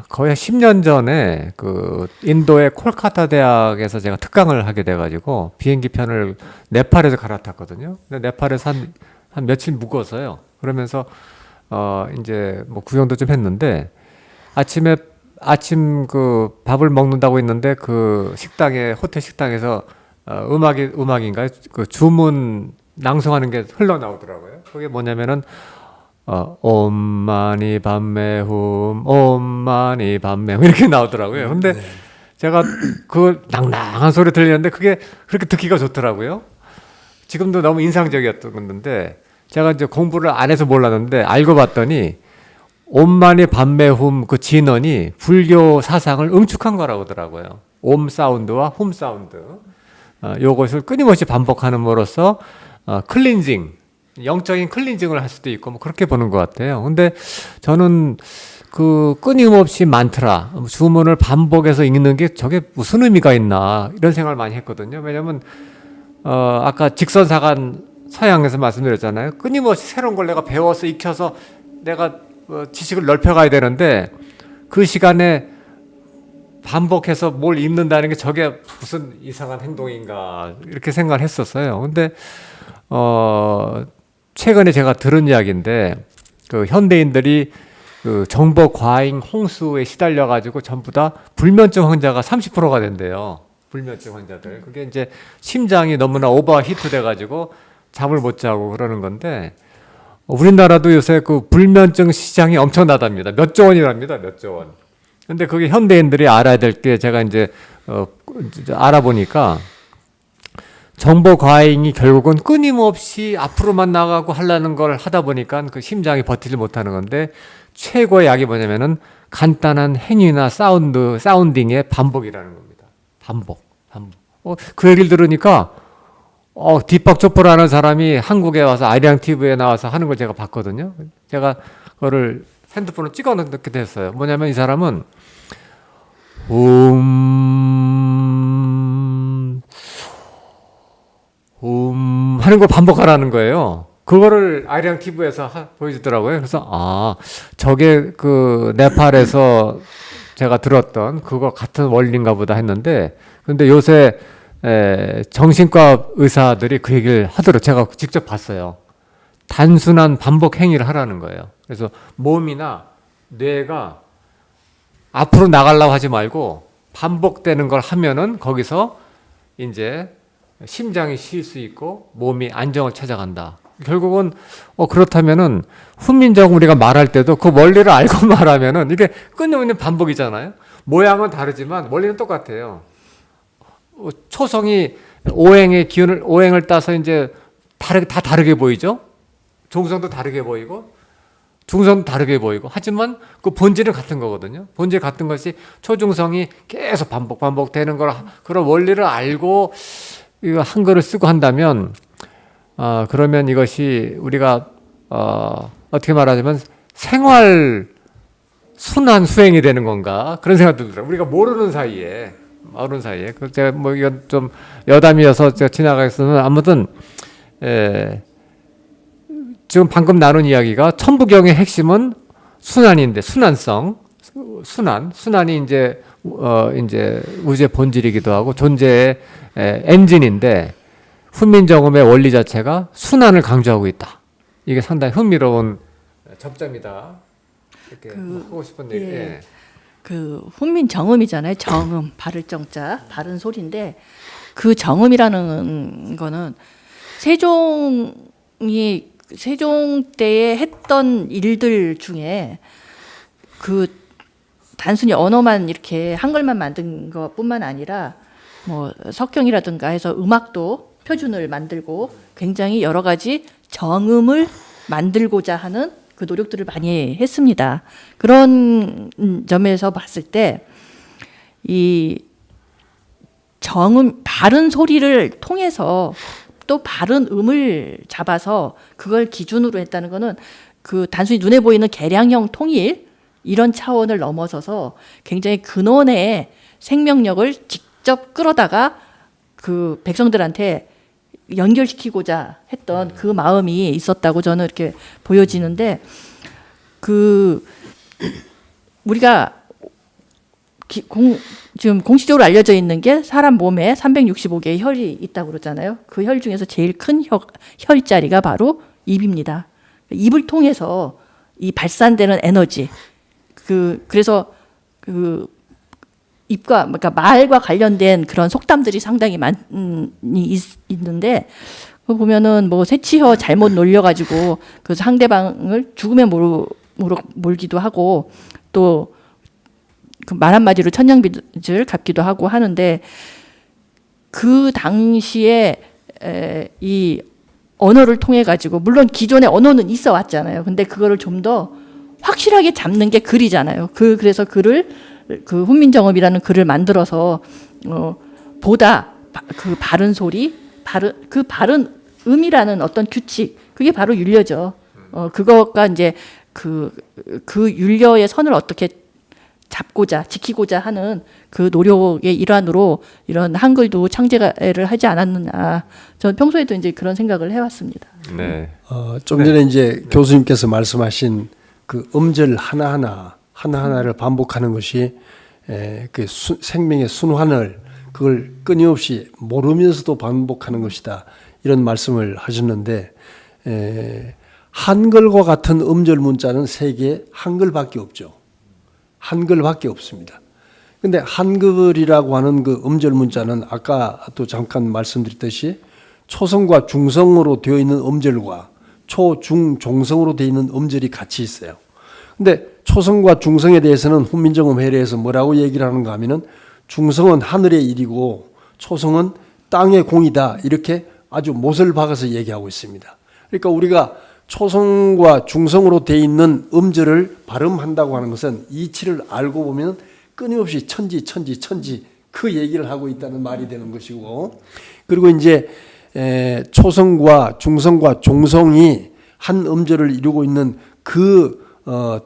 거의 10년 전에 그 인도의 콜카타 대학에서 제가 특강을 하게 돼가지고 비행기 편을 네팔에서 갈아탔거든요. 근데 네팔에서 한 며칠 묵어서요. 그러면서 이제 뭐 구경도 좀 했는데 아침 그 밥을 먹는다고 했는데 그 식당에 호텔 식당에서 음악인가요? 그 주문 낭송하는 게 흘러나오더라고요. 그게 뭐냐면은 옴마니 밤매훔 옴마니 밤매훔 이렇게 나오더라고요. 근데 제가 그 낭낭한 소리 들리는데 그게 그렇게 듣기가 좋더라고요. 지금도 너무 인상적이었던 건데 제가 이제 공부를 안 해서 몰랐는데 알고 봤더니 옴마니 밤매훔 그 진언이 불교 사상을 응축한 거라고 하더라고요. 옴 사운드와 훔 사운드. 요것을 끊임없이 반복하는으로써 클린징, 영적인 클린징을 할 수도 있고 뭐 그렇게 보는 것 같아요. 근데 저는 그 끊임없이 만트라, 주문을 반복해서 읽는 게 저게 무슨 의미가 있나 이런 생각을 많이 했거든요. 왜냐하면 아까 직선사관 서양에서 말씀드렸잖아요. 끊임없이 새로운 걸 내가 배워서 익혀서 내가 지식을 넓혀가야 되는데 그 시간에 반복해서 뭘 읽는다는 게 저게 무슨 이상한 행동인가 이렇게 생각을 했었어요. 근데 최근에 제가 들은 이야기인데 그 현대인들이 그 정보 과잉 홍수에 시달려 가지고 전부 다 불면증 환자가 30%가 된대요. 불면증 환자들. 그게 이제 심장이 너무나 오버히트 돼 가지고 잠을 못 자고 그러는 건데 우리나라도 요새 그 불면증 시장이 엄청나답니다. 몇 조 원이랍니다. 몇 조 원. 근데 그게 현대인들이 알아야 될 게 제가 이제 알아보니까 정보 과잉이 결국은 끊임없이 앞으로만 나가고 하려는 걸 하다 보니까 그 심장이 버티지 못하는 건데 최고의 약이 뭐냐면은 간단한 행위나 사운딩의 반복이라는 겁니다. 반복. 그 얘기를 들으니까 뒷박쫓보라는 사람이 한국에 와서 아리랑 TV에 나와서 하는 걸 제가 봤거든요. 제가 그거를 핸드폰으로 찍어 넣게 됐어요. 뭐냐면 이 사람은 하는 걸 반복하라는 거예요. 그거를 아리랑 TV에서 보여주더라고요. 그래서 저게 그 네팔에서 제가 들었던 그거 같은 원리인가 보다 했는데 근데 요새 정신과 의사들이 그 얘기를 하더라고요. 제가 직접 봤어요. 단순한 반복 행위를 하라는 거예요. 그래서 몸이나 뇌가 앞으로 나가려고 하지 말고 반복되는 걸 하면은 거기서 이제 심장이 쉴 수 있고 몸이 안정을 찾아간다. 결국은 그렇다면은 훈민정음 우리가 말할 때도 그 원리를 알고 말하면은 이게 끊임없는 반복이잖아요. 모양은 다르지만 원리는 똑같아요. 초성이 오행을 따서 이제 다 다르게 보이죠. 종성도 다르게 보이고 중성도 다르게 보이고 하지만 그 본질은 같은 거거든요. 본질 같은 것이 초중성이 계속 반복되는 걸 그런 원리를 알고 이거 한글을 쓰고 한다면 그러면 이것이 우리가 어떻게 말하자면 생활 순환 수행이 되는 건가 그런 생각도 들어요. 우리가 모르는 사이에 제가 뭐 이건 좀 여담이어서 제가 지나가겠으면 아무튼 지금 방금 나눈 이야기가 천부경의 핵심은 순환인데 순환이 이제 우주의 본질이기도 하고 존재의 엔진인데 훈민정음의 원리 자체가 순환을 강조하고 있다. 이게 상당히 흥미로운 접점이다. 이렇게 하고 싶은 얘기. 예. 그 훈민정음이잖아요. 정음, 바를 정자, 바른 소리인데 그 정음이라는 거는 세종 때에 했던 일들 중에 그 단순히 언어만 이렇게 한글만 만든 것뿐만 아니라 뭐 석경이라든가 해서 음악도 표준을 만들고 굉장히 여러 가지 정음을 만들고자 하는 그 노력들을 많이 했습니다. 그런 점에서 봤을 때 이 정음 바른 소리를 통해서 또 바른 음을 잡아서 그걸 기준으로 했다는 거는 그 단순히 눈에 보이는 계량형 통일 이런 차원을 넘어서서 굉장히 근원의 생명력을 직접 끌어다가 그 백성들한테 연결시키고자 했던 그 마음이 있었다고 저는 이렇게 보여지는데, 그 우리가 지금 공식적으로 알려져 있는 게 사람 몸에 365개의 혈이 있다고 그러잖아요. 그 혈 중에서 제일 큰 혈자리가 바로 입입니다. 입을 통해서 이 발산되는 에너지, 그래서 그 입과, 그러니까 말과 관련된 그런 속담들이 상당히 많이 있는데, 그거 보면은 뭐 새치혀 잘못 놀려가지고 그 상대방을 죽음에 몰기도 하고, 또 그 말 한마디로 천냥빚을 갚기도 하고 하는데, 그 당시에 이 언어를 통해 가지고, 물론 기존의 언어는 있어 왔잖아요. 근데 그거를 좀 더 확실하게 잡는 게 글이잖아요. 그래서 글을, 그 훈민정음이라는 글을 만들어서 보다 그 바른 소리, 그 바른 음이라는 어떤 규칙, 그게 바로 율려죠. 그거가 이제 그 율려의 선을 어떻게 잡고자 지키고자 하는 그 노력의 일환으로 이런 한글도 창제를 하지 않았느냐. 저는 평소에도 이제 그런 생각을 해왔습니다. 네. 좀 전에 이제 교수님께서 말씀하신 그 음절 하나하나를 반복하는 것이 그 생명의 순환을 그걸 끊임없이 모르면서도 반복하는 것이다, 이런 말씀을 하셨는데, 한글과 같은 음절 문자는 세계에 한글밖에 없죠. 한글밖에 없습니다. 근데 한글이라고 하는 그 음절 문자는 아까 또 잠깐 말씀드렸듯이 초성과 중성으로 되어 있는 음절과 초, 중, 종성으로 되어 있는 음절이 같이 있어요. 근데 초성과 중성에 대해서는 훈민정음 회례에서 뭐라고 얘기를 하는가 하면은 중성은 하늘의 일이고 초성은 땅의 공이다, 이렇게 아주 못을 박아서 얘기하고 있습니다. 그러니까 우리가 초성과 중성으로 되어 있는 음절을 발음한다고 하는 것은 이치를 알고 보면 끊임없이 천지 그 얘기를 하고 있다는 말이 되는 것이고, 그리고 이제 초성과 중성과 종성이 한 음절을 이루고 있는 그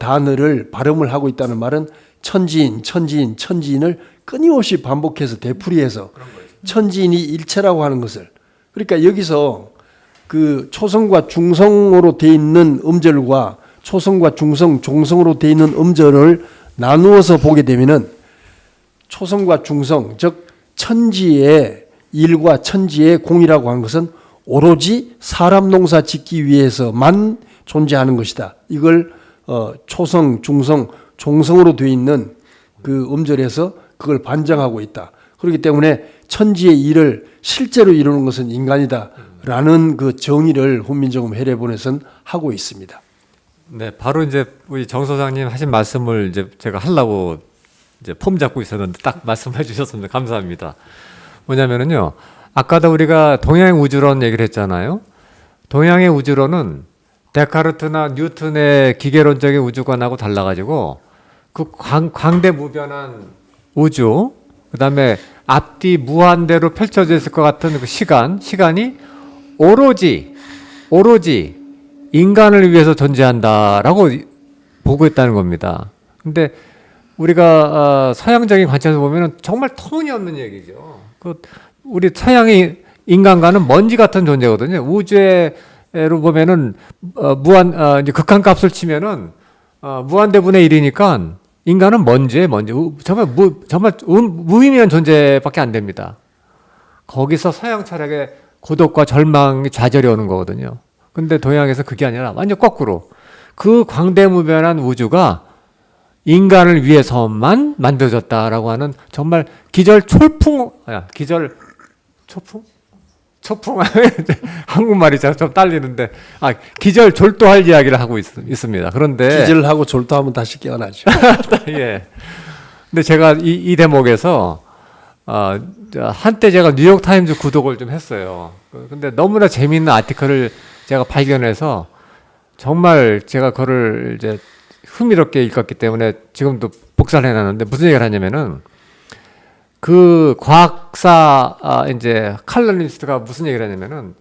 단어를 발음을 하고 있다는 말은 천지인을 끊임없이 반복해서 되풀이해서 천지인이 일체라고 하는 것을, 그러니까 여기서 그 초성과 중성으로 되어 있는 음절과 초성과 중성, 종성으로 되어 있는 음절을 나누어서 보게 되면은 초성과 중성, 즉 천지의 일과 천지의 공이라고 하는 것은 오로지 사람 농사 짓기 위해서만 존재하는 것이다. 이걸 초성, 중성, 종성으로 되어 있는 그 음절에서 그걸 반증하고 있다. 그렇기 때문에 천지의 일을 실제로 이루는 것은 인간이다 라는 그 정의를 훈민정음 회례본에서는 하고 있습니다. 네, 바로 이제 우리 정 소장님 하신 말씀을 이제 제가 하려고 이제 폼 잡고 있었는데 딱 말씀해 주셨습니다. 감사합니다. 뭐냐면은요, 아까도 우리가 동양 우주론 얘기를 했잖아요. 동양의 우주론은 데카르트나 뉴턴의 기계론적인 우주관하고 달라가지고 그 광대무변한 우주, 그 다음에 앞뒤 무한대로 펼쳐져 있을 것 같은 그 시간이 오로지 인간을 위해서 존재한다라고 보고 있다는 겁니다. 근데 우리가 서양적인 관점에서 보면은 정말 터무니없는 얘기죠. 우리 서양의 인간과는 먼지 같은 존재거든요. 우주로 보면은 이제 극한값을 치면은 무한대분의 1이니까 인간은 먼지. 정말 무의미한 존재밖에 안 됩니다. 거기서 서양 철학의 고독과 절망이 좌절이 오는 거거든요. 근데 동양에서 그게 아니라 완전 거꾸로 그 광대무변한 우주가 인간을 위해서만 만들어졌다라고 하는 정말 초풍 한국말이 좀 딸리는데 기절졸도할 이야기를 하고 있습니다. 그런데 기절하고 졸도하면 다시 깨어나죠. 예. 근데 제가 이 대목에서 한때 제가 뉴욕타임즈 구독을 좀 했어요. 근데 너무나 재미있는 아티클을 제가 발견해서 정말 제가 그거를 이제 흥미롭게 읽었기 때문에 지금도 복사를 해놨는데 무슨 얘기를 하냐면은 그 과학사 이제 칼럼니스트가 무슨 얘기를 하냐면은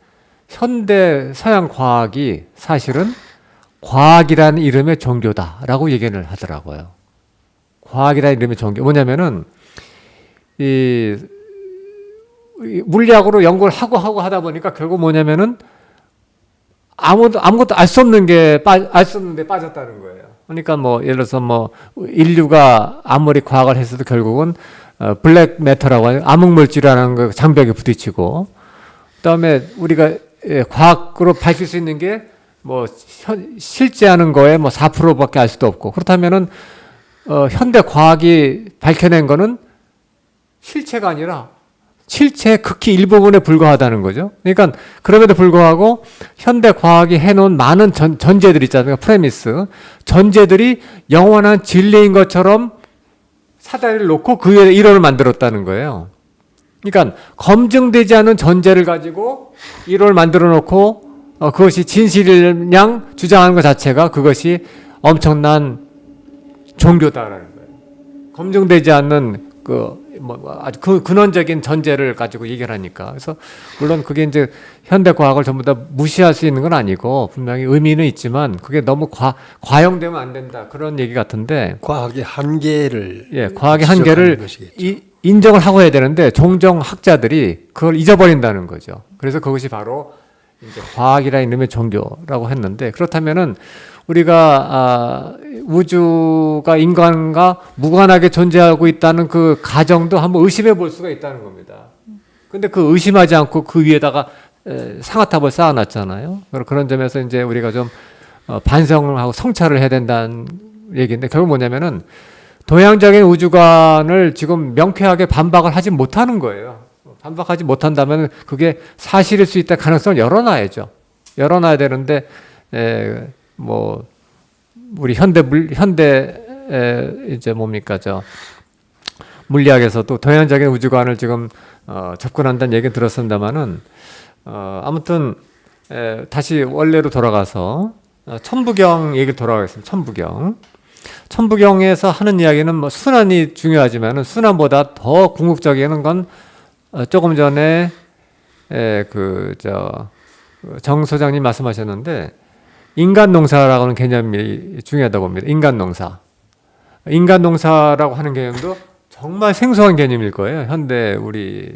현대 서양 과학이 사실은 과학이라는 이름의 종교다라고 얘기를 하더라고요. 과학이라는 이름의 종교 뭐냐면은 이 물리학으로 연구를 하고 하다 보니까 결국 뭐냐면은 아무것도 알 수 없는 게 알 수 없는데 빠졌다는 거예요. 그러니까 뭐 예를 들어서 뭐 인류가 아무리 과학을 했어도 결국은 블랙 매터라고 하는 암흑 물질이라는 거 장벽에 부딪히고 그다음에 우리가 과학으로 밝힐 수 있는 게 뭐 실제 하는 거에 뭐 4%밖에 알 수도 없고 그렇다면은 현대 과학이 밝혀낸 거는 실체가 아니라 실체의 극히 일부분에 불과하다는 거죠. 그러니까 그럼에도 불구하고 현대 과학이 해놓은 많은 전제들 있잖아요. 프레미스. 전제들이 영원한 진리인 것처럼 사다리를 놓고 그 위에 이론을 만들었다는 거예요. 그러니까 검증되지 않은 전제를 가지고 이론을 만들어 놓고 그것이 진실이냐 주장하는 것 자체가 그것이 엄청난 종교다라는 거예요. 검증되지 않는 아주 근원적인 전제를 가지고 얘기를 하니까. 그래서 물론 그게 이제 현대 과학을 전부 다 무시할 수 있는 건 아니고 분명히 의미는 있지만 그게 너무 과용되면 안 된다 그런 얘기 같은데. 과학의 한계를 과학의 한계를 인정을 하고 해야 되는데 종종 학자들이 그걸 잊어버린다는 거죠. 그래서 그것이 바로 이제 과학이라는 이름의 종교라고 했는데 그렇다면은 우리가 우주가 인간과 무관하게 존재하고 있다는 그 가정도 한번 의심해 볼 수가 있다는 겁니다. 근데 그 의심하지 않고 그 위에다가 상아탑을 쌓아놨잖아요. 그런 점에서 이제 우리가 좀 반성을 하고 성찰을 해야 된다는 얘기인데 결국 뭐냐면은 동양적인 우주관을 지금 명쾌하게 반박을 하지 못하는 거예요. 반박하지 못한다면 그게 사실일 수 있다 가능성을 열어놔야죠. 열어놔야 되는데 뭐 우리 현대 이제 뭡니까 물리학에서도 동양적인 우주관을 지금 접근한다는 얘기 들었습니다만은 아무튼 다시 원래로 돌아가서 천부경 얘기 돌아가겠습니다. 천부경에서 하는 이야기는 뭐 순환이 중요하지만은 순환보다 더 궁극적인 건 조금 전에 정 소장님 말씀하셨는데 인간 농사라고 하는 개념이 중요하다고 봅니다. 인간 농사라고 하는 개념도 정말 생소한 개념일 거예요. 현대 우리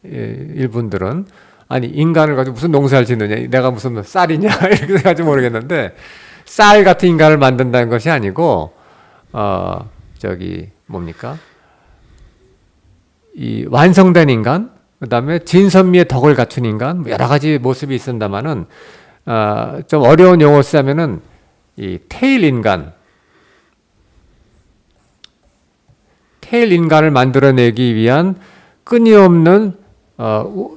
일분들은 아니 인간을 가지고 무슨 농사를 짓느냐, 내가 무슨 쌀이냐 이렇게 생각할지 모르겠는데 쌀 같은 인간을 만든다는 것이 아니고 뭡니까? 이 완성된 인간, 그다음에 진선미의 덕을 갖춘 인간, 여러 가지 모습이 있습니다만은 좀 어려운 용어 쓰자면은 이 테일 인간을 만들어내기 위한 끊임없는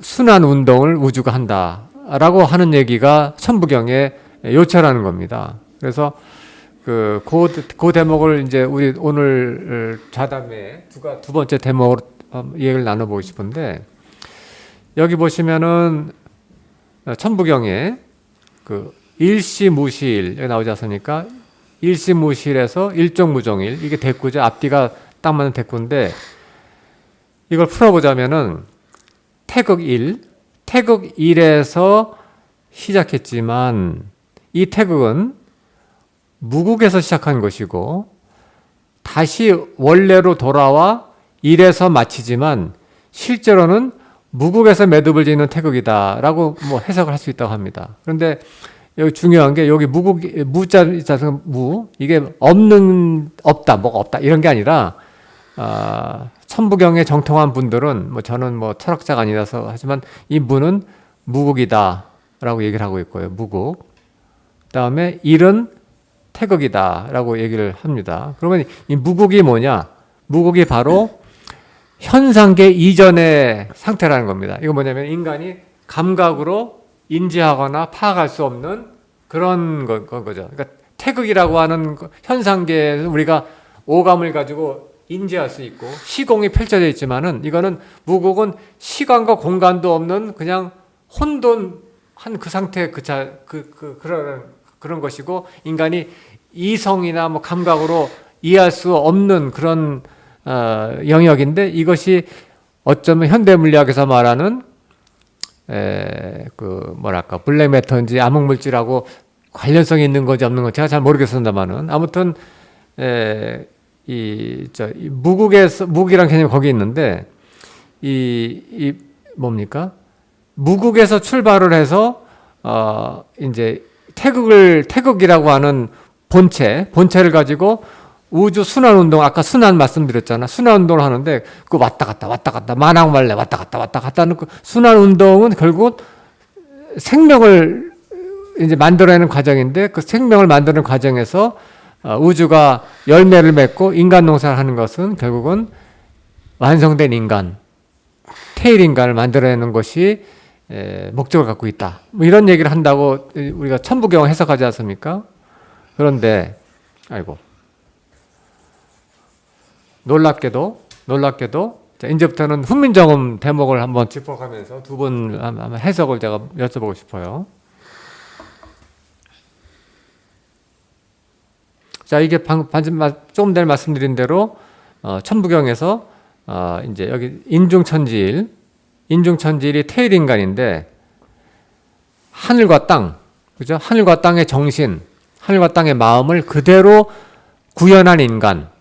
순환 운동을 우주가 한다라고 하는 얘기가 천부경의 요체라는 겁니다. 그래서 그 대목을 이제 우리 오늘 좌담회 두 번째 대목으로 얘기를 나눠보고 싶은데 여기 보시면은 천부경에 그 일시무실 여기 나오지 않습니까? 일시무실에서 일종무종일 이게 대꾸죠. 앞뒤가 딱 맞는 대꾸인데 이걸 풀어보자면은 태극 1에서 시작했지만 이 태극은 무국에서 시작한 것이고 다시 원래로 돌아와 1에서 마치지만 실제로는 무국에서 매듭을 짓는 태극이다라고 뭐 해석을 할 수 있다고 합니다. 그런데 여기 중요한 게 여기 무자 이게 없다 뭐가 없다 이런 게 아니라 천부경에 정통한 분들은 뭐 저는 뭐 철학자가 아니라서 하지만 이 무는 무국이다라고 얘기를 하고 있고요. 무국. 그다음에 일은 태극이다라고 얘기를 합니다. 그러면 이 무국이 뭐냐? 무국이 바로 현상계 이전의 상태라는 겁니다. 이거 뭐냐면 인간이 감각으로 인지하거나 파악할 수 없는 그런 거죠. 그러니까 태극이라고 하는 현상계에서 우리가 오감을 가지고 인지할 수 있고 시공이 펼쳐져 있지만은 이거는 무국은 시간과 공간도 없는 그냥 혼돈한 그 상태 그런 그런 것이고 인간이 이성이나 뭐 감각으로 이해할 수 없는 그런 영역인데 이것이 어쩌면 현대 물리학에서 말하는 그 뭐랄까 블랙 매터인지 암흑 물질하고 관련성이 있는 건지 없는 건지 제가 잘 모르겠습니다만은 아무튼 이 무국에서 무국이란 개념이 거기 있는데 이 뭡니까 무국에서 출발을 해서 이제 태극이라고 하는 본체를 가지고 우주 순환 운동 아까 순환 말씀드렸잖아. 순환 운동을 하는데 그 왔다 갔다 만왕말래 왔다 갔다 하는 그 순환 운동은 결국 생명을 이제 만들어내는 과정인데 그 생명을 만드는 과정에서 우주가 열매를 맺고 인간 농사를 하는 것은 결국은 완성된 인간, 태일 인간을 만들어내는 것이 목적을 갖고 있다. 뭐 이런 얘기를 한다고 우리가 천부경 해석하지 않습니까? 그런데 아이고 놀랍게도 자, 이제부터는 훈민정음 대목을 한번 짚어가면서 두 분 한번 해석을 제가 여쭤보고 싶어요. 자, 이게 조금 전에 말씀드린 대로 천부경에서 이제 여기 인중천지일이 태일인간인데 하늘과 땅, 그죠? 하늘과 땅의 정신, 하늘과 땅의 마음을 그대로 구현한 인간.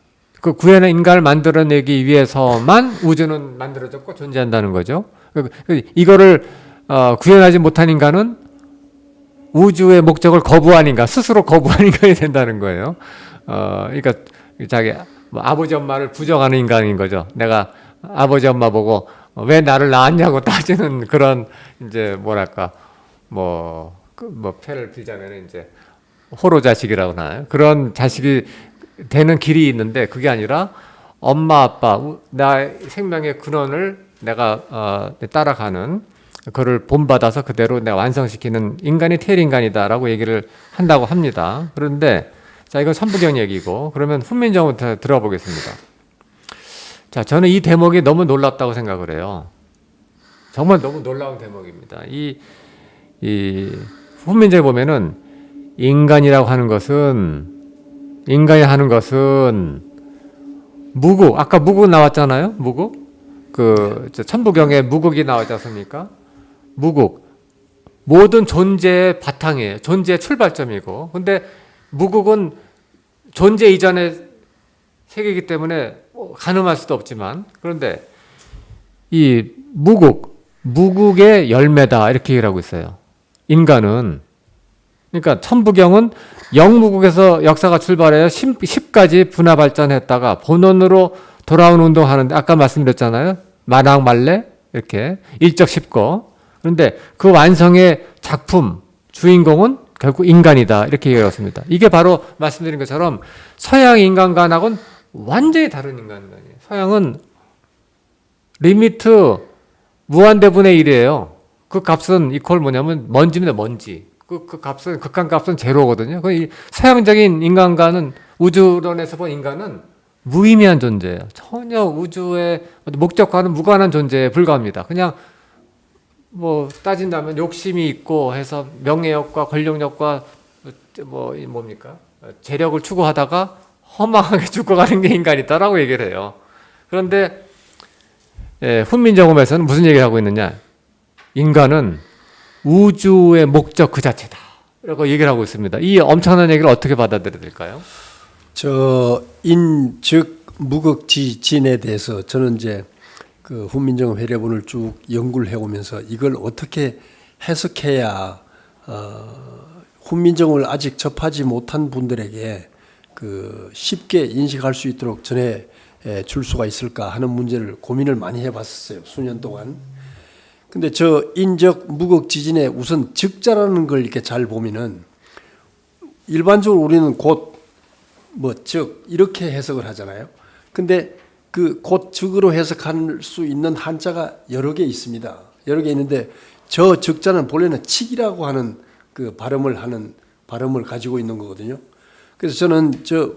그 구현한 인간을 만들어내기 위해서만 우주는 만들어졌고 존재한다는 거죠. 이거를 구현하지 못한 인간은 우주의 목적을 거부한 인간, 스스로 거부한 인간이 된다는 거예요. 그러니까 자기 뭐 아버지 엄마를 부정하는 인간인 거죠. 내가 아버지 엄마 보고 왜 나를 낳았냐고 따지는 그런 이제 뭐랄까 뭐 패를 빌자면 이제 호로 자식이라고 하나요? 그런 자식이 되는 길이 있는데 그게 아니라 엄마 아빠 나의 생명의 근원을 내가 따라가는 그를 본받아서 그대로 내가 완성시키는 인간이 태일인간이다라고 얘기를 한다고 합니다. 그런데 자 이건 천부경 얘기고 그러면 훈민정음부터 들어보겠습니다. 자 저는 이 대목이 너무 놀랍다고 생각을 해요. 정말 너무 놀라운 대목입니다. 이 훈민정음에 보면은 인간이 하는 것은 무국, 아까 무국 나왔잖아요. 무국. 천부경에 무국이 나왔지 않습니까? 무국. 모든 존재의 바탕이에요. 존재의 출발점이고. 근데 무국은 존재 이전의 세계이기 때문에 가늠할 수도 없지만 그런데 이 무국의 열매다 이렇게 얘기를 하고 있어요. 인간은 그러니까 천부경은 영무국에서 역사가 출발해서 10까지 분화 발전했다가 본원으로 돌아온 운동하는데 아까 말씀드렸잖아요. 만왕말래 이렇게 일적 10거. 그런데 그 완성의 작품 주인공은 결국 인간이다 이렇게 얘기했습니다. 이게 바로 말씀드린 것처럼 서양 인간관하고는 완전히 다른 인간관이에요. 서양은 리미트 무한대분의 1이에요. 그 값은 이퀄 뭐냐면 먼지입니다. 먼지. 그 값은 극한값은 제로거든요. 그 서양적인 인간과는 우주론에서 본 인간은 무의미한 존재예요. 전혀 우주의 목적과는 무관한 존재에 불과합니다. 그냥 뭐 따진다면 욕심이 있고 해서 명예욕과 권력욕과 뭡니까 재력을 추구하다가 허망하게 죽어가는 게 인간이다라고 얘기를 해요. 그런데 훈민정음에서는 무슨 얘기를 하고 있느냐? 인간은 우주의 목적 그 자체다. 라고 얘기를 하고 있습니다. 이 엄청난 얘기를 어떻게 받아들여야 될까요? 즉 무극지진에 대해서 저는 이제 그 훈민정음 회례본을 쭉 연구를 해오면서 이걸 어떻게 해석해야 훈민정음을 아직 접하지 못한 분들에게 그 쉽게 인식할 수 있도록 전해 줄 수가 있을까 하는 문제를 고민을 많이 해봤어요. 수년 동안. 근데 저 인적 무극지진에 우선 즉자라는 걸 이렇게 잘 보면은 일반적으로 우리는 곧 즉 이렇게 해석을 하잖아요. 근데 그 곧 즉으로 해석할 수 있는 한자가 여러 개 있습니다. 여러 개 있는데 저 즉자는 본래는 칙이라고 하는 그 발음을 가지고 있는 거거든요. 그래서 저는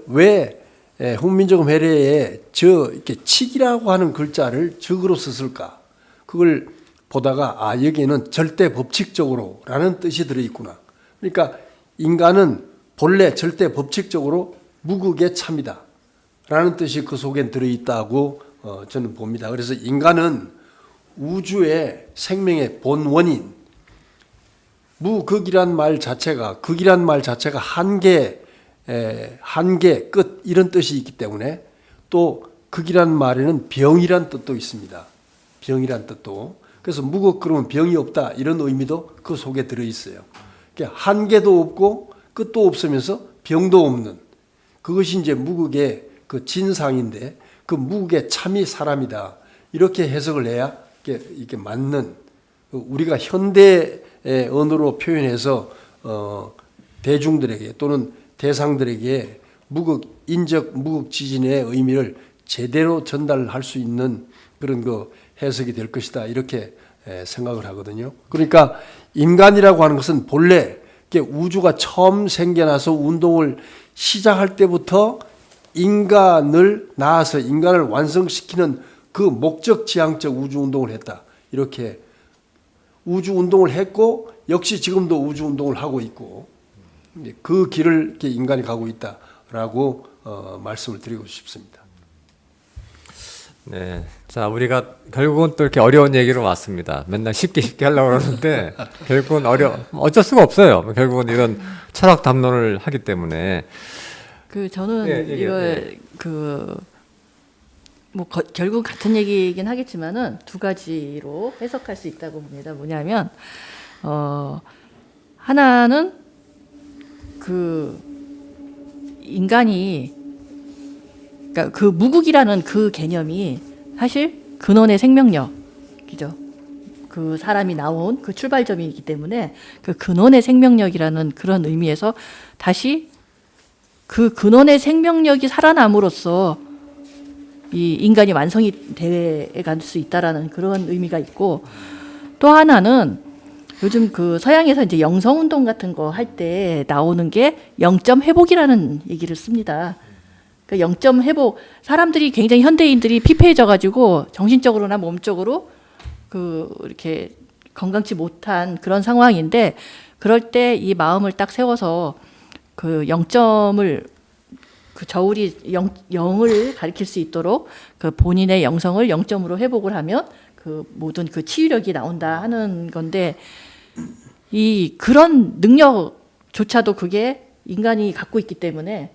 왜 훈민정음 회례에 이렇게 칙이라고 하는 글자를 즉으로 썼을까? 그걸 보다가 여기에는 절대 법칙적으로라는 뜻이 들어있구나. 그러니까 인간은 본래 절대 법칙적으로 무극의 참이다 라는 뜻이 그 속엔 들어있다고 저는 봅니다. 그래서 인간은 우주의 생명의 본원인, 무극이란 말 자체가, 극이란 말 자체가 한계, 끝 이런 뜻이 있기 때문에, 또 극이란 말에는 병이란 뜻도 있습니다. 병이란 뜻도. 그래서 무극 그러면 병이 없다 이런 의미도 그 속에 들어있어요. 그러니까 한계도 없고 끝도 없으면서 병도 없는, 그것이 이제 무극의 그 진상인데, 그 무극의 참이 사람이다 이렇게 해석을 해야 이게 맞는, 우리가 현대의 언어로 표현해서 대중들에게 또는 대상들에게 인적 무극 지진의 의미를 제대로 전달할 수 있는 그런 그 해석이 될 것이다 이렇게 생각을 하거든요. 그러니까 인간이라고 하는 것은 본래 우주가 처음 생겨나서 운동을 시작할 때부터 인간을 낳아서 인간을 완성시키는 그 목적 지향적 우주 운동을 했다. 이렇게 우주 운동을 했고 역시 지금도 우주 운동을 하고 있고 그 길을 이렇게 인간이 가고 있다라고 말씀을 드리고 싶습니다. 네. 자, 우리가 결국은 또 이렇게 어려운 얘기로 왔습니다. 맨날 쉽게 하려고 그러는데, 결국은 어쩔 수가 없어요. 결국은 이런 철학 담론을 하기 때문에. 저는 이걸 결국 같은 얘기이긴 하겠지만은 두 가지로 해석할 수 있다고 봅니다. 뭐냐면, 하나는 인간이, 그러니까 그 무국이라는 그 개념이 사실 근원의 생명력이죠. 그 사람이 나온 그 출발점이기 때문에 그 근원의 생명력이라는 그런 의미에서 다시 그 근원의 생명력이 살아남으로써 이 인간이 완성이 돼 갈 수 있다라는 그런 의미가 있고, 또 하나는 요즘 그 서양에서 이제 영성 운동 같은 거 할 때 나오는 게 0점 회복이라는 얘기를 씁니다. 그 0점 회복, 사람들이 굉장히 현대인들이 피폐해져 가지고 정신적으로나 몸적으로 이렇게 건강치 못한 그런 상황인데, 그럴 때 이 마음을 딱 세워서 그 0점을 그 저울이 0을 가리킬 수 있도록 그 본인의 영성을 0점으로 회복을 하면 그 모든 그 치유력이 나온다 하는 건데, 그런 능력조차도 그게 인간이 갖고 있기 때문에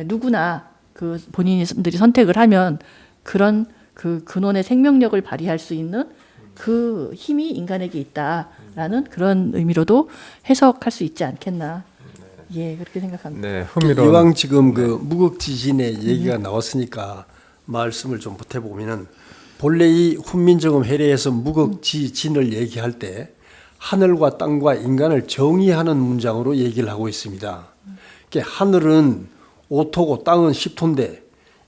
누구나 그 본인들이 선택을 하면 그런 그 근원의 생명력을 발휘할 수 있는 그 힘이 인간에게 있다라는 그런 의미로도 해석할 수 있지 않겠나. 예, 그렇게 생각합니다. 네, 흥미로운. 이왕 지금 그 무극지진의 얘기가 나왔으니까 말씀을 좀 보태보면은, 본래 이 훈민정음 해례에서 무극지진을 얘기할 때 하늘과 땅과 인간을 정의하는 문장으로 얘기를 하고 있습니다. 하늘은 5토고 땅은 10토인데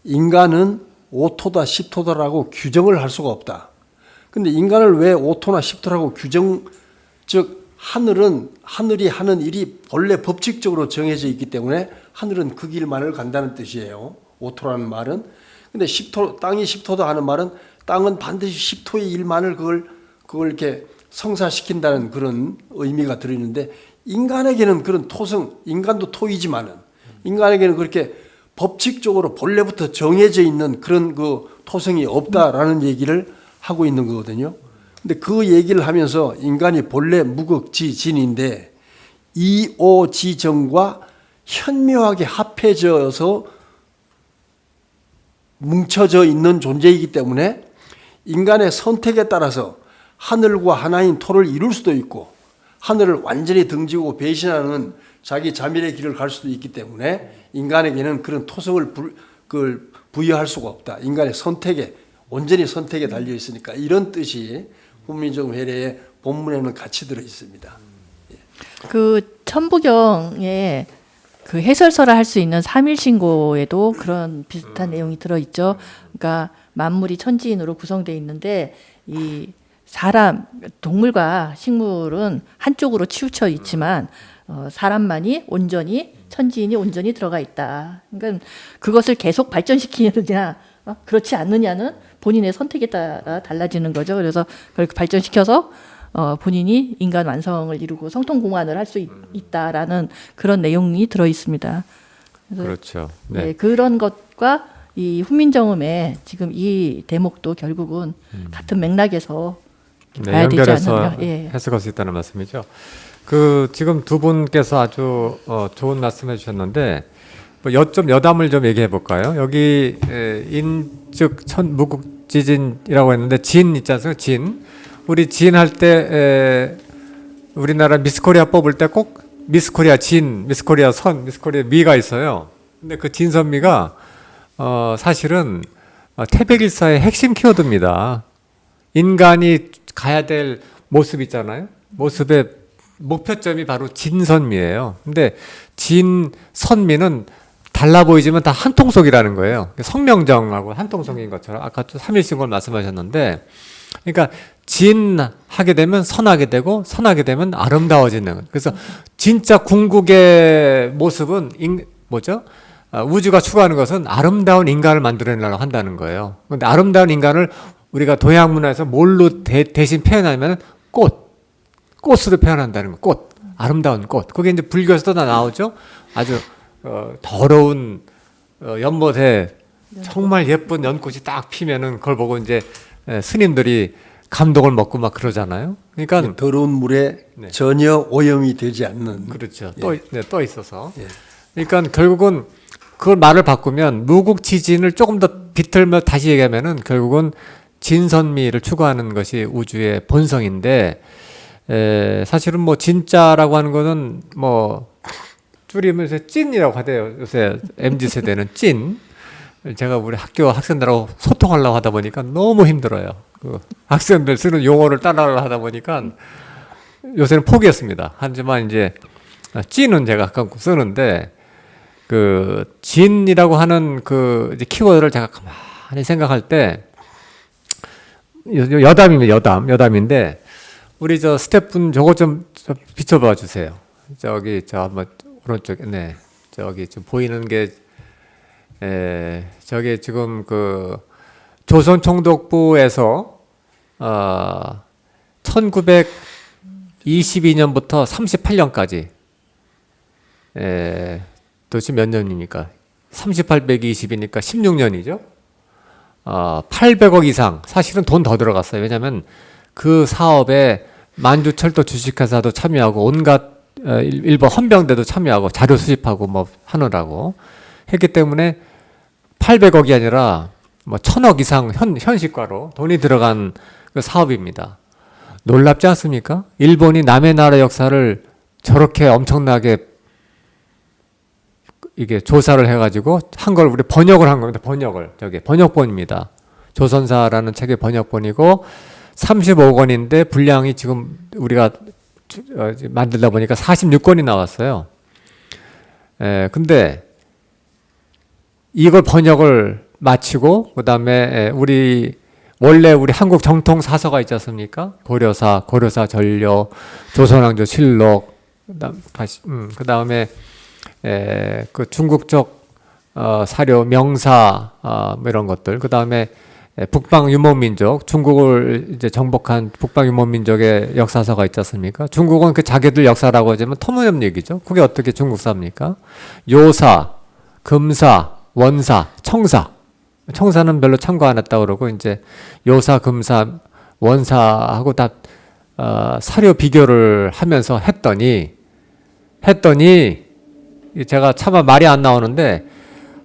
인간은 5토다 10토다라고 규정을 할 수가 없다. 근데 인간을 왜 5토나 10토라고 즉 하늘이 하는 일이 본래 법칙적으로 정해져 있기 때문에 하늘은 그 길만을 간다는 뜻이에요. 5토라는 말은. 근데 10토, 땅이 10토다 하는 말은 땅은 반드시 10토의 일만을 그걸 이렇게 성사시킨다는 그런 의미가 들어있는데, 인간에게는 그런 토성, 인간도 토이지만은 인간에게는 그렇게 법칙적으로 본래부터 정해져 있는 그런 그 토성이 없다라는 얘기를 하고 있는 거거든요. 근데 그 얘기를 하면서 인간이 본래 무극지진인데 이오지정과 현묘하게 합해져서 뭉쳐져 있는 존재이기 때문에 인간의 선택에 따라서 하늘과 하나인 토를 이룰 수도 있고 하늘을 완전히 등지고 배신하는 자기 자멸의 길을 갈 수도 있기 때문에 인간에게는 그런 토성을 부여할 수가 없다. 인간의 온전히 선택에 달려 있으니까, 이런 뜻이 훈민정음 해례의 본문에는 같이 들어 있습니다. 그 천부경에 그 해설서라 할 수 있는 삼일신고에도 그런 비슷한 내용이 들어 있죠. 그러니까 만물이 천지인으로 구성되어 있는데, 이 사람, 동물과 식물은 한쪽으로 치우쳐 있지만 사람만이 온전히, 천지인이 온전히 들어가 있다. 그러니까 그것을 계속 발전시키느냐 그렇지 않느냐는 본인의 선택에 따라 달라지는 거죠. 그래서 그걸 발전시켜서 본인이 인간 완성을 이루고 성통공환을 할 수 있다라는 그런 내용이 들어 있습니다. 그래서 그렇죠. 네, 네. 그런 것과 이 훈민정음의 지금 이 대목도 결국은 같은 맥락에서 네, 봐야 되지 연결해서 않느냐. 예. 해석할 수 있다는 말씀이죠. 그 지금 두 분께서 아주 좋은 말씀해 주셨는데 뭐 여담을 좀 얘기해 볼까요? 여기 인즉 무국 지진이라고 했는데 진 있지 않습니까? 진. 우리 진 할 때 우리나라 미스코리아 뽑을 때 꼭 미스코리아 진, 미스코리아 선, 미스코리아 미가 있어요. 근데 그 진선미가 사실은 태백일사의 핵심 키워드입니다. 인간이 가야 될 모습 있잖아요. 모습의 목표점이 바로 진선미예요. 근데 진선미는 달라 보이지만 다 한통속이라는 거예요. 성명정하고 한통속인 것처럼 아까 삼일신걸 말씀하셨는데, 그러니까 진하게 되면 선하게 되고 선하게 되면 아름다워지는 거예요. 그래서 진짜 궁극의 모습은 뭐죠? 우주가 추구하는 것은 아름다운 인간을 만들어내려고 한다는 거예요. 근데 아름다운 인간을 우리가 동양 문화에서 뭘로 대신 표현하면 꽃으로 표현한다는 거. 꽃, 아름다운 꽃. 그게 이제 불교에서도 다 나오죠. 아주 더러운 연못에 정말 예쁜 연꽃이 딱 피면은 그걸 보고 이제 스님들이 감동을 먹고 막 그러잖아요. 그러니까 더러운 물에 네. 전혀 오염이 되지 않는. 그렇죠. 예. 떠 있어서. 예. 그러니까 결국은 그걸 말을 바꾸면 무국지진을 조금 더 비틀며 다시 얘기하면은 결국은 진선미를 추구하는 것이 우주의 본성인데, 사실은 뭐 진짜라고 하는 거는 뭐 줄이면서 찐이라고 하대요. 요새 MZ 세대는 찐. 제가 우리 학교 학생들하고 소통하려고 하다 보니까 너무 힘들어요. 그 학생들 쓰는 용어를 따라하려 하다 보니까 요새는 포기했습니다. 하지만 이제 찐은 제가 가끔 쓰는데, 그 진이라고 하는 그 이제 키워드를 제가 가만히 생각할 때 여담인데 우리 저 스태프분 저거 좀 비춰봐 주세요. 저기 저 한번 오른쪽에 네 저기 좀 보이는 게 저기 지금 그 조선총독부에서 1922년부터 38년까지 도대체 몇 년입니까? 38 빼기 20이니까 16년이죠. 800억 이상, 사실은 돈 더 들어갔어요. 왜냐하면 그 사업에 만주철도 주식회사도 참여하고 온갖 일본 헌병대도 참여하고 자료 수집하고 뭐 하느라고 했기 때문에 800억이 아니라 뭐 1000억 이상 현실과로 돈이 들어간 그 사업입니다. 놀랍지 않습니까? 일본이 남의 나라 역사를 저렇게 엄청나게 이게 조사를 해가지고 한 걸 우리 번역을 한 겁니다. 저기 번역본입니다. 조선사라는 책의 번역본이고 35권인데 분량이 지금 우리가 만들다 보니까 46권이 나왔어요. 근데 이걸 번역을 마치고 그다음에 원래 우리 한국 정통 사서가 있지 않습니까? 고려사 전려, 조선왕조 실록, 그다음에 그 중국적 사료, 명사 뭐 이런 것들, 그 다음에 북방 유목민족, 중국을 이제 정복한 북방 유목민족의 역사서가 있지 않습니까? 중국은 그 자기들 역사라고 하지만 터무니없는 얘기죠. 그게 어떻게 중국사입니까? 요사, 금사, 원사, 청사. 청사는 별로 참고 안 했다고 그러고 이제 요사, 금사, 원사하고 다 사료 비교를 하면서 했더니 제가 차마 말이 안 나오는데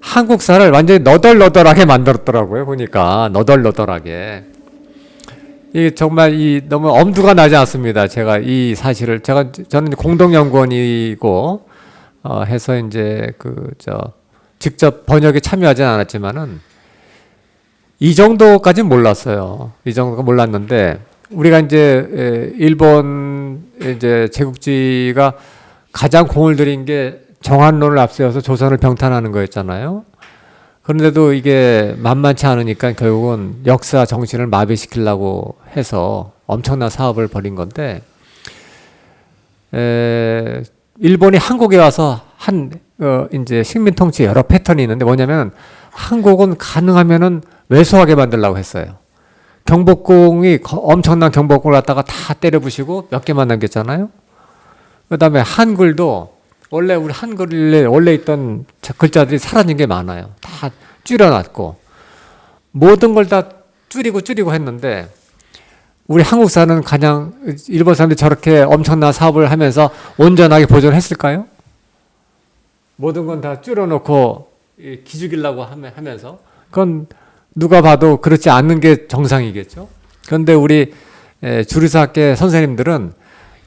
한국사를 완전히 너덜너덜하게 만들었더라고요. 보니까 너덜너덜하게. 이게 정말 너무 엄두가 나지 않습니다. 제가 이 사실을 저는 공동연구원이고 해서 이제 직접 번역에 참여하진 않았지만은 이 정도까지는 몰랐어요. 이 정도가 몰랐는데 우리가 이제 일본 이제 제국지가 가장 공을 들인 게 정한론을 앞세워서 조선을 병탄하는 거였잖아요. 그런데도 이게 만만치 않으니까 결국은 역사 정신을 마비시키려고 해서 엄청난 사업을 벌인 건데, 일본이 한국에 와서 이제 식민 통치 여러 패턴이 있는데 뭐냐면 한국은 가능하면은 왜소하게 만들려고 했어요. 경복궁이 엄청난 경복궁을 갖다가 다 때려부시고 몇 개만 남겼잖아요. 그다음에 한글도 원래 우리 한글에 원래 있던 글자들이 사라진 게 많아요. 다 줄여놨고 모든 걸 다 줄이고 했는데 우리 한국사는 가장 일본 사람들이 저렇게 엄청난 사업을 하면서 온전하게 보존했을까요? 모든 건 다 줄여놓고 기죽이려고 하면서 그건 누가 봐도 그렇지 않는 게 정상이겠죠. 그런데 우리 주류사학계 선생님들은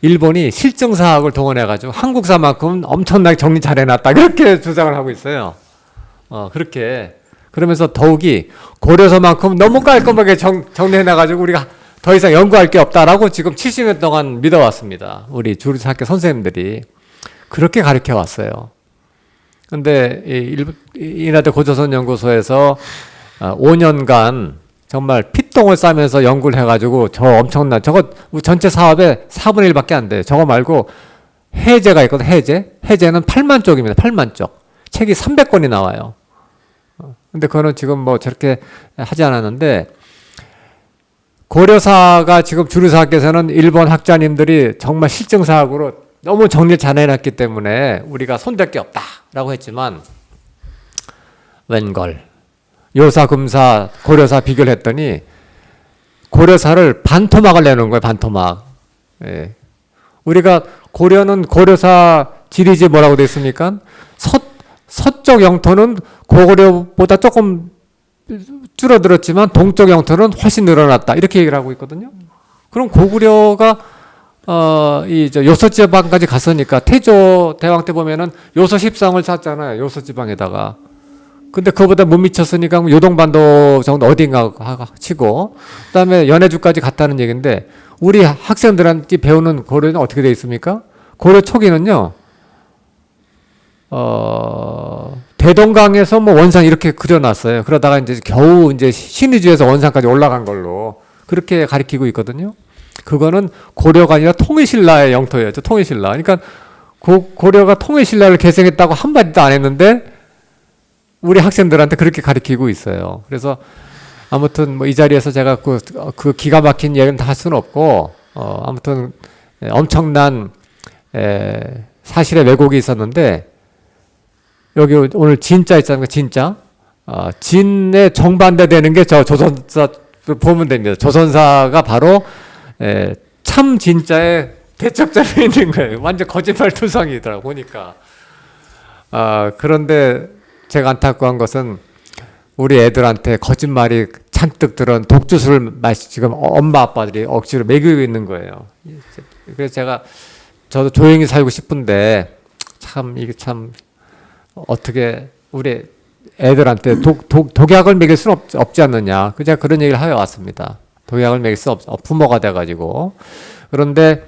일본이 실증사학을 동원해가지고 한국사만큼 엄청나게 정리 잘 해놨다 그렇게 주장을 하고 있어요. 그렇게 그러면서 더욱이 고려서만큼 너무 깔끔하게 정리해놔가지고 우리가 더 이상 연구할 게 없다라고 지금 70년 동안 믿어왔습니다. 우리 주류사학계 선생님들이 그렇게 가르쳐 왔어요. 근데 인하대 고조선연구소에서 5년간 정말 핏똥을 싸면서 연구를 해가지고 저 엄청난 저거 전체 사업의 4분의 1밖에 안 돼요. 저거 말고 해제가 있거든. 해제는 8만 쪽입니다. 8만 쪽. 책이 300권이 나와요. 근데 그거는 지금 뭐 저렇게 하지 않았는데 고려사가 지금 주류사학에서는 일본 학자님들이 정말 실증사학으로 너무 정리를 잘 해놨기 때문에 우리가 손댈 게 없다라고 했지만 웬걸 요사, 금사, 고려사 비교를 했더니 고려사를 반토막을 내놓은 거예요. 반토막. 예. 우리가 고려는 고려사 지리지 뭐라고 돼 있습니까? 서쪽 영토는 고구려보다 조금 줄어들었지만 동쪽 영토는 훨씬 늘어났다. 이렇게 얘기를 하고 있거든요. 그럼 고구려가 요서지방까지 갔으니까 태조 대왕 때 보면은 요서 10성을 샀잖아요. 요서지방에다가. 근데 그거보다 못 미쳤으니까 요동반도 정도 어딘가 치고 그다음에 연해주까지 갔다는 얘기인데 우리 학생들한테 배우는 고려는 어떻게 돼 있습니까? 고려 초기는요. 대동강에서 뭐 원산 이렇게 그려놨어요. 그러다가 이제 겨우 이제 신의주에서 원산까지 올라간 걸로 그렇게 가리키고 있거든요. 그거는 고려가 아니라 통일신라의 영토예요. 통일신라. 그러니까 고려가 통일신라를 계승했다고 한마디도 안 했는데 우리 학생들한테 그렇게 가르치고 있어요. 그래서 아무튼 뭐 이 자리에서 제가 그 기가 막힌 얘기는 다 할 수는 없고 아무튼 엄청난 사실의 왜곡이 있었는데 여기 오늘 진짜 있잖아요. 진짜 진에 정반대 되는 게 저 조선사 보면 됩니다. 조선사가 바로 참 진짜의 대척점에 있는 거예요. 완전 거짓말 투성이더라고 보니까. 그런데 제가 안타까운 것은 우리 애들한테 거짓말이 잔뜩 들은 독주술 지금 엄마 아빠들이 억지로 먹이고 있는 거예요. 그래서 저도 조용히 살고 싶은데 이게 참 어떻게 우리 애들한테 독약을 먹일 수는 없지 않느냐. 제가 그런 얘기를 하여 왔습니다. 독약을 먹일 수 부모가 돼가지고. 그런데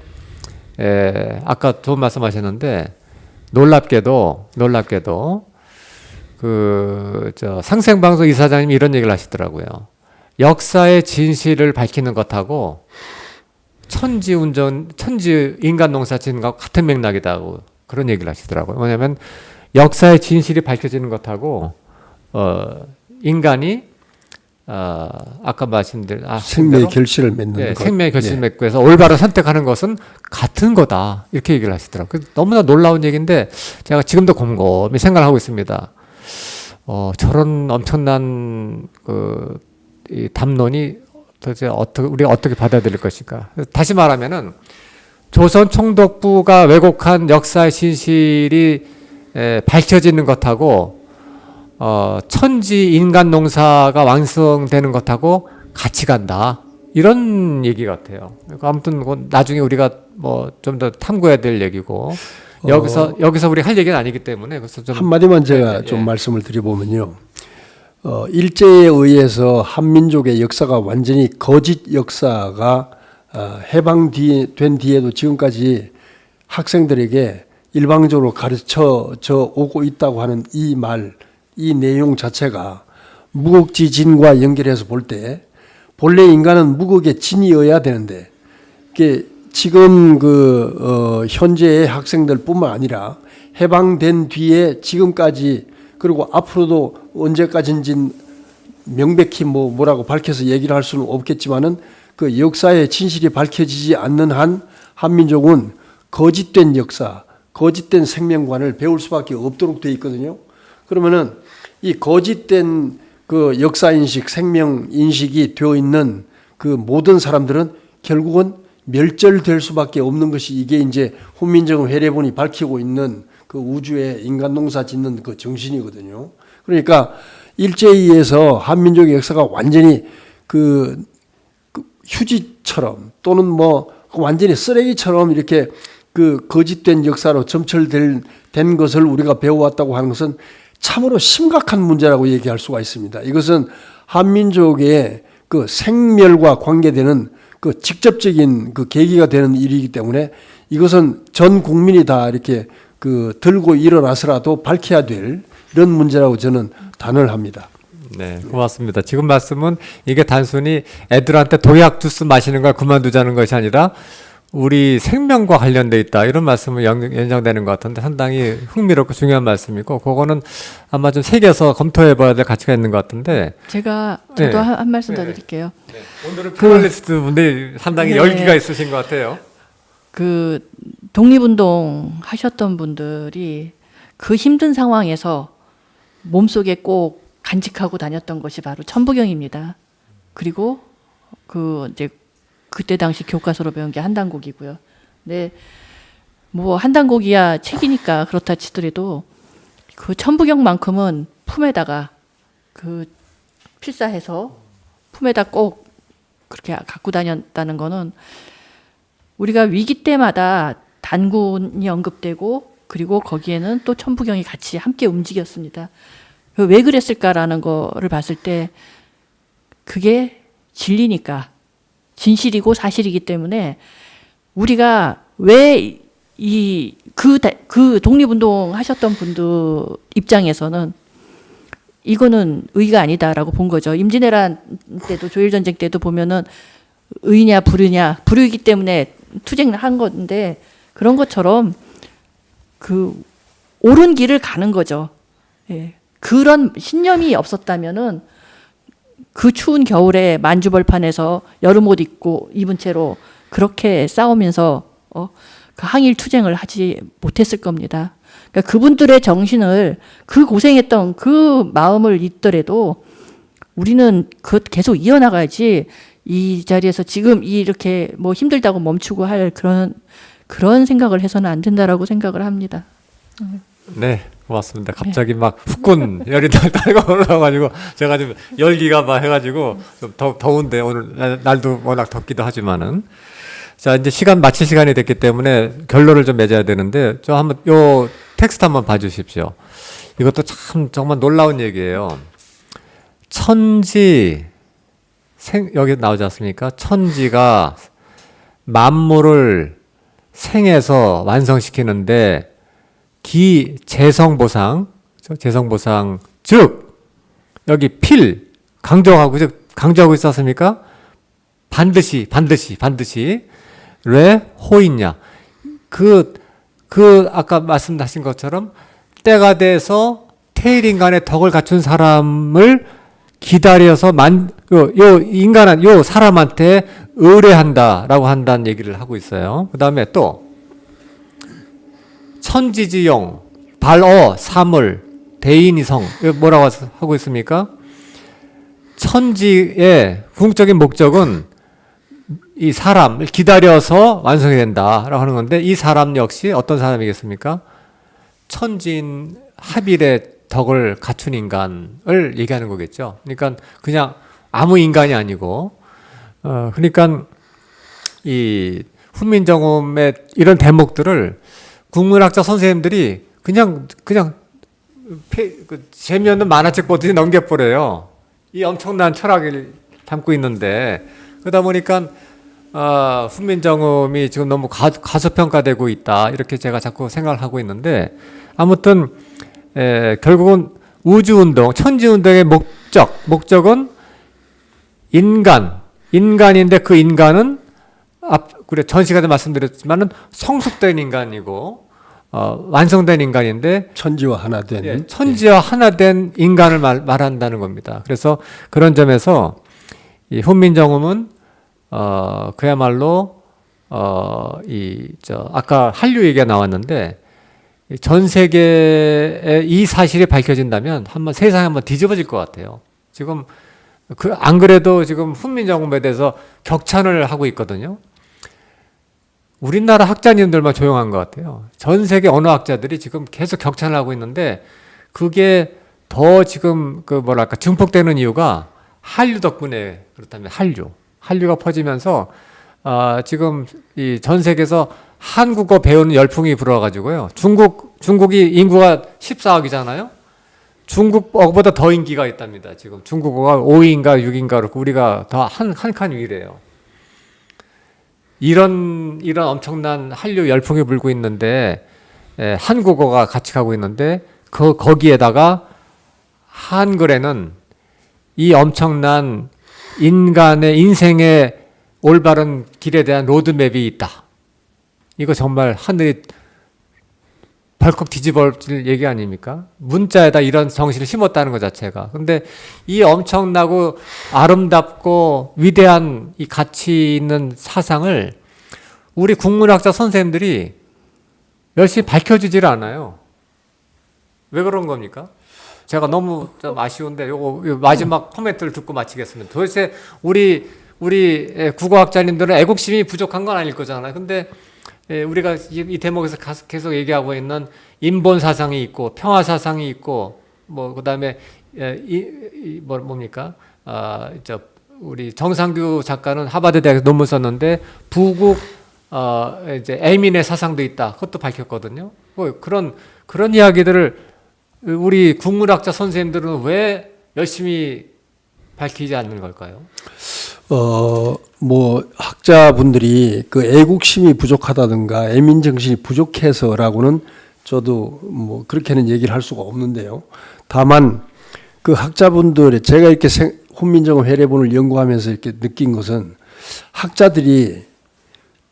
아까 좋은 말씀하셨는데 놀랍게도 상생방송 이사장님이 이런 얘기를 하시더라고요. 역사의 진실을 밝히는 것하고 천지 인간 농사 짓는 것하고 같은 맥락이다고 그런 얘기를 하시더라고요. 뭐냐면 역사의 진실이 밝혀지는 것하고 인간이 아까 말씀드린 생명의 결실을 맺는 것. 생명의 결실을 맺고 해서 올바른 선택하는 것은 같은 거다. 이렇게 얘기를 하시더라고요. 너무나 놀라운 얘기인데 제가 지금도 곰곰이 생각을 하고 있습니다. 저런 엄청난 이 담론이 도대체 우리가 어떻게 받아들일 것인가. 다시 말하면은 조선 총독부가 왜곡한 역사의 진실이 밝혀지는 것하고 천지 인간 농사가 완성되는 것하고 같이 간다. 이런 얘기 같아요. 아무튼 나중에 우리가 뭐 좀 더 탐구해야 될 얘기고 여기서 우리 할 얘기는 아니기 때문에 그래서 좀 한마디만 제가 좀 말씀을 드려보면요. 일제에 의해서 한민족의 역사가 완전히 거짓 역사가 해방된 뒤에도 지금까지 학생들에게 일방적으로 가르쳐 오고 있다고 하는 이 내용 자체가 무극지진과 연결해서 볼 때 본래 인간은 무극의 진이어야 되는데 이게 지금 현재의 학생들뿐만 아니라 해방된 뒤에 지금까지 그리고 앞으로도 언제까지인지 명백히 뭐라고 밝혀서 얘기를 할 수는 없겠지만은 그 역사의 진실이 밝혀지지 않는 한 한민족은 거짓된 역사, 거짓된 생명관을 배울 수밖에 없도록 돼 있거든요. 그러면은 이 거짓된 그 역사 인식, 생명 인식이 되어 있는 그 모든 사람들은 결국은 멸절될 수밖에 없는 것이 이게 이제 훈민정음 회례본이 밝히고 있는 그 우주의 인간 농사 짓는 그 정신이거든요. 그러니까 일제히에서 한민족의 역사가 완전히 그 휴지처럼 또는 뭐 완전히 쓰레기처럼 이렇게 그 거짓된 역사로 점철된 것을 우리가 배워왔다고 하는 것은 참으로 심각한 문제라고 얘기할 수가 있습니다. 이것은 한민족의 그 생멸과 관계되는 그 직접적인 그 계기가 되는 일이기 때문에 이것은 전 국민이 다 이렇게 그 들고 일어나서라도 밝혀야 될 이런 문제라고 저는 단언합니다. 네, 고맙습니다. 지금 말씀은 이게 단순히 애들한테 도약 주스 마시는 걸 그만두자는 것이 아니라 우리 생명과 관련돼 있다 이런 말씀을 연장되는 것 같은데 상당히 흥미롭고 중요한 말씀이고 그거는 아마 좀 새겨서 검토해봐야 될 가치가 있는 것 같은데 저도 네. 한 말씀 더 드릴게요. 네. 오늘은 패널리스트 분들이 상당히 네. 열기가 있으신 것 같아요. 그 독립운동 하셨던 분들이 그 힘든 상황에서 몸속에 꼭 간직하고 다녔던 것이 바로 천부경입니다. 그리고 그 이제 그때 당시 교과서로 배운 게 한단곡이고요. 근데 뭐 한단곡이야 책이니까 그렇다 치더라도 그 천부경만큼은 품에다가 그 필사해서 품에다 꼭 그렇게 갖고 다녔다는 거는 우리가 위기 때마다 단군이 언급되고 그리고 거기에는 또 천부경이 같이 함께 움직였습니다. 왜 그랬을까라는 거를 봤을 때 그게 진리니까 진실이고 사실이기 때문에 우리가 왜 그 독립운동 하셨던 분들 입장에서는 이거는 의가 아니다라고 본 거죠. 임진왜란 때도 조일전쟁 때도 보면은 의냐 불의냐 불의이기 때문에 투쟁을 한 건데 그런 것처럼 그 옳은 길을 가는 거죠. 예. 그런 신념이 없었다면은 그 추운 겨울에 만주벌판에서 여름옷 입은 채로 그렇게 싸우면서 그 항일 투쟁을 하지 못했을 겁니다. 그러니까 그분들의 정신을 그 고생했던 그 마음을 잊더라도 우리는 그 계속 이어나가야지 이 자리에서 지금 이렇게 뭐 힘들다고 멈추고 할 그런 생각을 해서는 안 된다라고 생각을 합니다. 네, 고맙습니다. 갑자기 막 후끈 열이 달고 올라와가지고 제가 좀 열기가 막 해가지고 좀 더운데 오늘 날도 워낙 덥기도 하지만은 자 이제 마칠 시간이 됐기 때문에 결론을 좀 맺어야 되는데 저 한번 요 텍스트 한번 봐주십시오. 이것도 참 정말 놀라운 얘기예요. 여기 나오지 않습니까? 천지가 만물을 생에서 완성시키는데 재성보상 즉 여기 강조하고 있었습니까? 반드시 왜 호있냐 아까 말씀하신 것처럼 때가 돼서 태일인간의 덕을 갖춘 사람을 기다려서 요 사람한테 의뢰한다라고 한다는 얘기를 하고 있어요. 그 다음에 또 천지지용, 발어, 사물, 대인이성 뭐라고 하고 있습니까? 천지의 궁극적인 목적은 이 사람을 기다려서 완성이 된다라고 하는 건데 이 사람 역시 어떤 사람이겠습니까? 천지인 합일의 덕을 갖춘 인간을 얘기하는 거겠죠. 그러니까 그냥 아무 인간이 아니고 그러니까 이 훈민정음의 이런 대목들을 국문학자 선생님들이 그냥 재미없는 만화책 보듯이 넘겨버려요. 이 엄청난 철학을 담고 있는데 그러다 보니까 훈민정음이 지금 너무 과소평가되고 있다 이렇게 제가 자꾸 생각을 하고 있는데 아무튼 결국은 우주운동, 천지운동의 목적은 인간인데 그 인간은 전 시간에 말씀드렸지만은 성숙된 인간이고 완성된 인간인데 천지와 하나 된. 예, 천지와 하나 된 인간을 말한다는 겁니다. 그래서 그런 점에서 이 훈민정음은 그야말로 아까 한류 얘기가 나왔는데 전 세계에 이 사실이 밝혀진다면 세상이 한번 뒤집어질 것 같아요. 지금 안 그래도 지금 훈민정음에 대해서 격찬을 하고 있거든요. 우리나라 학자님들만 조용한 것 같아요. 전 세계 언어학자들이 지금 계속 격찬을 하고 있는데 그게 더 지금 증폭되는 이유가 한류 덕분에 그렇다면 한류가 퍼지면서 지금 이 전 세계에서 한국어 배우는 열풍이 불어가지고요. 중국이 인구가 14억이잖아요. 중국어보다 더 인기가 있답니다. 지금 중국어가 5위인가 6위인가 그렇고 우리가 더 한 칸 위래요. 이런 엄청난 한류 열풍이 불고 있는데 한국어가 같이 가고 있는데 거기에다가 한글에는 이 엄청난 인간의 인생의 올바른 길에 대한 로드맵이 있다. 이거 정말 하늘이 벌컥 뒤집어질 얘기 아닙니까? 문자에다 이런 정신을 심었다는 것 자체가. 근데 이 엄청나고 아름답고 위대한 이 가치 있는 사상을 우리 국문학자 선생님들이 열심히 밝혀주질 않아요. 왜 그런 겁니까? 제가 너무 좀 아쉬운데 요거 마지막 코멘트를 듣고 마치겠습니다. 도대체 우리 국어학자님들은 애국심이 부족한 건 아닐 거잖아요. 근데 우리가 이 대목에서 계속 얘기하고 있는 인본 사상이 있고 평화 사상이 있고 그다음에 뭡니까? 우리 정상규 작가는 하버드 대학에서 논문 썼는데 부국 이제 애민의 사상도 있다. 그것도 밝혔거든요. 그런 이야기들을 우리 국문학자 선생님들은 왜 열심히 밝히지 않는 걸까요? 학자분들이 그 애국심이 부족하다든가 애민정신이 부족해서라고는 저도 그렇게는 얘기를 할 수가 없는데요. 다만 그 학자분들의 제가 이렇게 훈민정음 회례본을 연구하면서 이렇게 느낀 것은 학자들이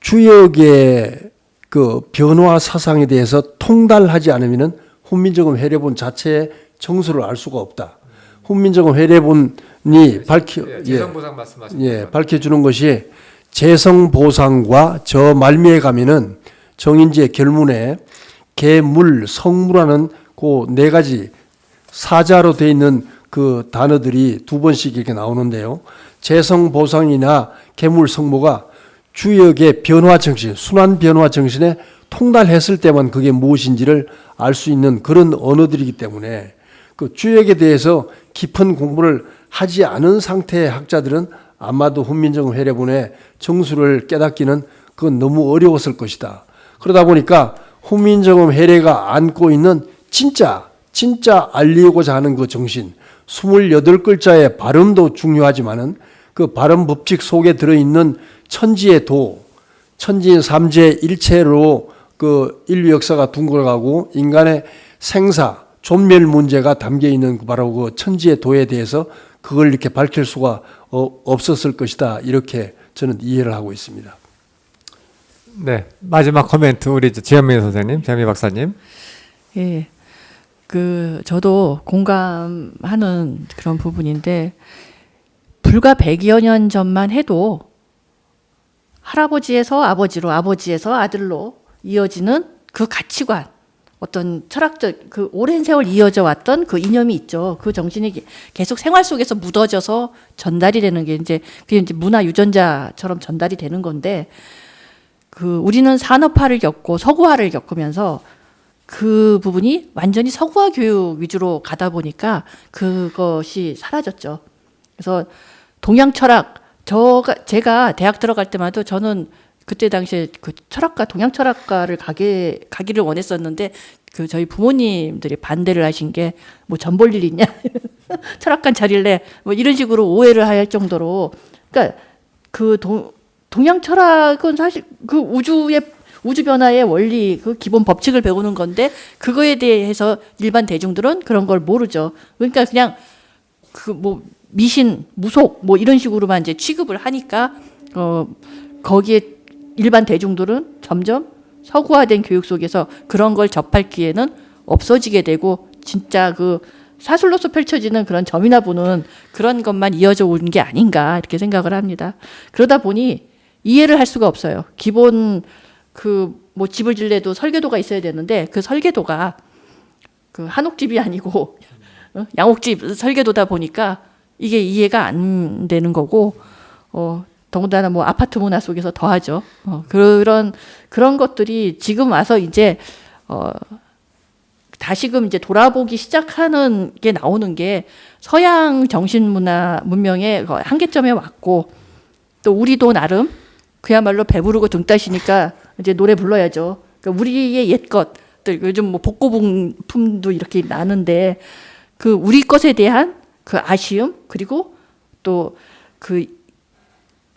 주역의 그 변화 사상에 대해서 통달하지 않으면은 훈민정음 회례본 자체의 정수를 알 수가 없다. 훈민정음 회례본이 재성보상 말씀하셨죠. 밝혀주는 것이 재성보상과 저 말미에 가면은 정인지의 결문에 계물, 성무라는 그 네 가지 사자로 되어 있는 그 단어들이 두 번씩 이렇게 나오는데요. 재성보상이나 계물, 성모가 주역의 변화 정신, 순환 변화 정신에 통달했을 때만 그게 무엇인지를 알 수 있는 그런 언어들이기 때문에 그 주역에 대해서 깊은 공부를 하지 않은 상태의 학자들은 아마도 훈민정음 회례본의 정수를 깨닫기는 그건 너무 어려웠을 것이다. 그러다 보니까 훈민정음 회례가 안고 있는 진짜 알리고자 하는 그 정신, 28글자의 발음도 중요하지만은 그 발음 법칙 속에 들어있는 천지의 도, 천지인 삼재 일체로 그 인류 역사가 둥글어가고 인간의 생사, 존멸 문제가 담겨 있는 바로 그 천지의 도에 대해서 그걸 이렇게 밝힐 수가 없었을 것이다. 이렇게 저는 이해를 하고 있습니다. 네, 마지막 코멘트 우리 지현미 선생님, 지현미 박사님. 예, 저도 공감하는 그런 부분인데 불과 100여 년 전만 해도 할아버지에서 아버지로, 아버지에서 아들로 이어지는 그 가치관, 어떤 철학적 그 오랜 세월 이어져 왔던 그 이념이 있죠. 그 정신이 계속 생활 속에서 묻어져서 전달이 되는 게 그게 이제 문화 유전자처럼 전달이 되는 건데, 우리는 산업화를 겪고 서구화를 겪으면서 그 부분이 완전히 서구화 교육 위주로 가다 보니까 그것이 사라졌죠. 그래서 동양 철학, 제가 대학 들어갈 때마다 저는 그때 당시에 그 철학과, 동양 철학과를 가기를 원했었는데 저희 부모님들이 반대를 하신 게 전 볼 일 있냐? 철학관 차릴래? 이런 식으로 오해를 할 정도로, 그러니까 동양 철학은 사실 그 우주 변화의 원리, 그 기본 법칙을 배우는 건데 그거에 대해서 일반 대중들은 그런 걸 모르죠. 그러니까 그냥 미신, 무속 이런 식으로만 이제 취급을 하니까 거기에 일반 대중들은 점점 서구화된 교육 속에서 그런 걸 접할 기회는 없어지게 되고 진짜 그 사술로서 펼쳐지는 그런 점이나 보는 그런 것만 이어져 온 게 아닌가 이렇게 생각을 합니다. 그러다 보니 이해를 할 수가 없어요. 기본 그 뭐 집을 질래도 설계도가 있어야 되는데 그 설계도가 그 한옥집이 아니고 양옥집 설계도다 보니까 이게 이해가 안 되는 거고 더군다나 뭐 아파트 문화 속에서 더하죠. 그런 것들이 지금 와서 이제 다시금 이제 돌아보기 시작하는 게 나오는 게 서양 정신문화 문명의 한계점에 왔고 또 우리도 나름 그야말로 배부르고 등 따시니까 이제 노래 불러야죠. 그러니까 우리의 옛 것들 요즘 뭐 복고풍도 이렇게 나는데 그 우리 것에 대한 그 아쉬움 그리고 또 그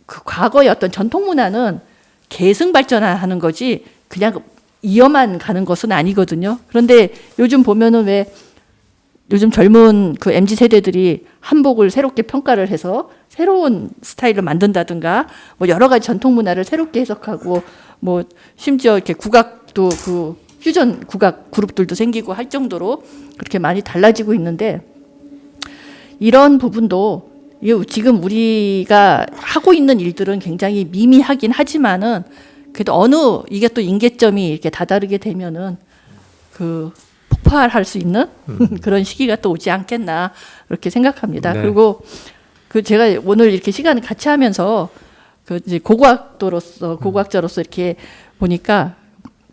과거의 어떤 전통 문화는 계승 발전하는 거지 그냥 이어만 가는 것은 아니거든요. 그런데 요즘 보면은 왜 요즘 젊은 그 MZ 세대들이 한복을 새롭게 평가를 해서 새로운 스타일을 만든다든가 뭐 여러 가지 전통 문화를 새롭게 해석하고 뭐 심지어 이렇게 국악도 그 퓨전 국악 그룹들도 생기고 할 정도로 그렇게 많이 달라지고 있는데 이런 부분도 지금 우리가 하고 있는 일들은 굉장히 미미하긴 하지만은 그래도 이게 또 임계점이 이렇게 다다르게 되면은 그 폭발할 수 있는 그런 시기가 또 오지 않겠나 이렇게 생각합니다. 네. 그리고 그 제가 오늘 이렇게 시간을 같이 하면서 그 이제 고고학자로서 이렇게 보니까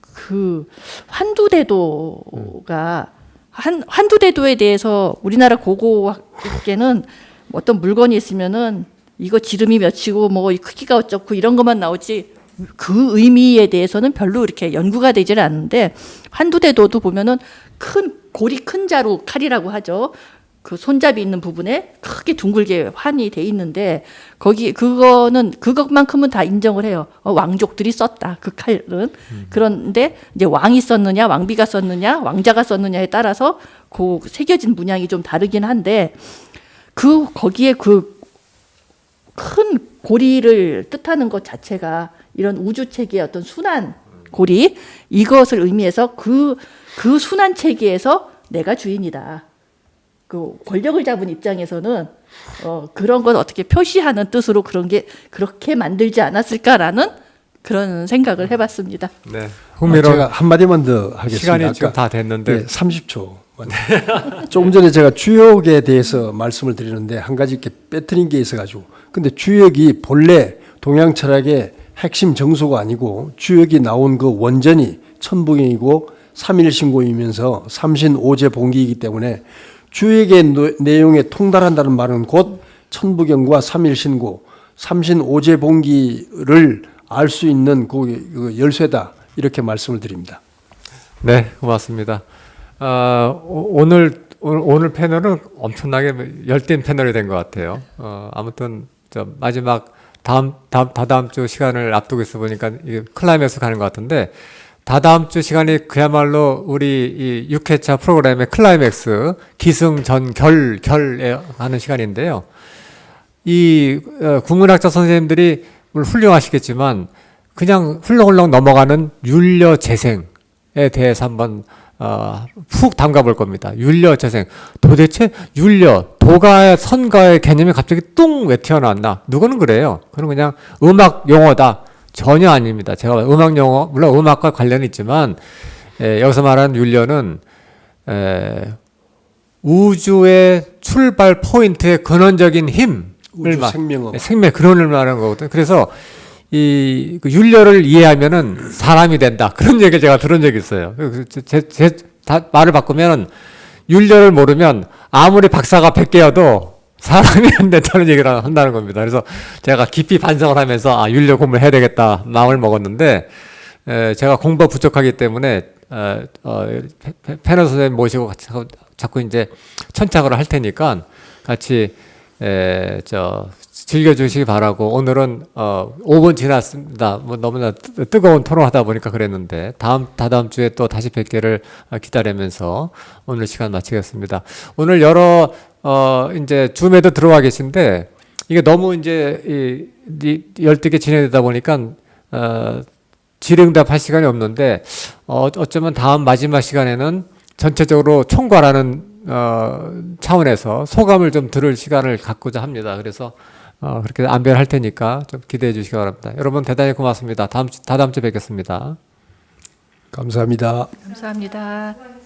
그 환두대도가 환두대도에 대해서 우리나라 고고학계는 어떤 물건이 있으면은 이거 지름이 몇이고 뭐 크기가 어쩌고 이런 것만 나오지 그 의미에 대해서는 별로 이렇게 연구가 되질 않는데 환두대도도 보면은 큰 고리 큰 자루 칼이라고 하죠. 그 손잡이 있는 부분에 크게 둥글게 환이 돼 있는데 그거는 그것만큼은 다 인정을 해요. 왕족들이 썼다 그 칼은. 그런데 이제 왕이 썼느냐 왕비가 썼느냐 왕자가 썼느냐에 따라서 그 새겨진 문양이 좀 다르긴 한데 거기에 그 큰 고리를 뜻하는 것 자체가 이런 우주 체계의 어떤 순환 고리 이것을 의미해서 그 순환 체계에서 내가 주인이다. 그 권력을 잡은 입장에서는 그런 건 어떻게 표시하는 뜻으로 그런 게 그렇게 만들지 않았을까라는 그런 생각을 해봤습니다. 네. 흥미로운 제가 한 마디만 더 하겠습니다. 시간이 지금 다 됐는데 네, 30초. 조금 전에 제가 주역에 대해서 말씀을 드리는데 한 가지 이렇게 빼뜨린 게 있어가지고 근데 주역이 본래 동양 철학의 핵심 정소가 아니고 주역이 나온 그 원전이 천부경이고 삼일신고이면서 삼신오제봉기이기 때문에 주역의 내용에 통달한다는 말은 곧 천부경과 삼일신고, 삼신오제봉기를 알 수 있는 그 열쇠다 이렇게 말씀을 드립니다. 네, 고맙습니다. 오늘 패널은 엄청나게 열띤 패널이 된 것 같아요. 아무튼 마지막 다다음 주 시간을 앞두고 있어 보니까 이게 클라이맥스 가는 것 같은데 다다음 주 시간이 그야말로 우리 이 6회차 프로그램의 클라이맥스 기승전결 하는 시간인데요. 이 국문학자 선생님들이 물론 훌륭하시겠지만 그냥 훌렁훌렁 넘어가는 율려재생에 대해서 한번 푹 담가 볼 겁니다. 율려재생. 도대체 도가의 선가의 개념이 갑자기 뚱 왜 튀어나왔나? 누구는 그래요. 그건 그냥 음악 용어다. 전혀 아닙니다. 제가 음악 용어, 물론 음악과 관련이 있지만 여기서 말하는 율려는 우주의 출발 포인트의 근원적인 힘을 우주 생명업. 생명 근원을 말하는 거거든요. 그래서 그 율려를 이해하면은 사람이 된다. 그런 얘기를 제가 들은 적이 있어요. 말을 바꾸면 율려를 모르면 아무리 박사가 100개여도 사람이 안 된다는 얘기를 한다는 겁니다. 그래서 제가 깊이 반성을 하면서 율려 공부를 해야 되겠다 마음을 먹었는데 제가 공부가 부족하기 때문에 패널 선생님 모시고 자꾸 이제 천착을 할 테니까 같이 즐겨주시기 바라고 오늘은 5분 지났습니다. 뭐 너무나 뜨거운 토론하다 보니까 그랬는데 다다음 주에 또 다시 뵙기를 기다리면서 오늘 시간 마치겠습니다. 오늘 여러 이제 줌에도 들어와 계신데 이게 너무 이제 열띠게 진행되다 보니까 질의응답할 시간이 없는데 어쩌면 다음 마지막 시간에는 전체적으로 총괄하는 차원에서 소감을 좀 들을 시간을 갖고자 합니다. 그래서 그렇게 안배할 테니까 좀 기대해 주시기 바랍니다. 여러분 대단히 고맙습니다. 다다음 주에 뵙겠습니다. 감사합니다. 감사합니다.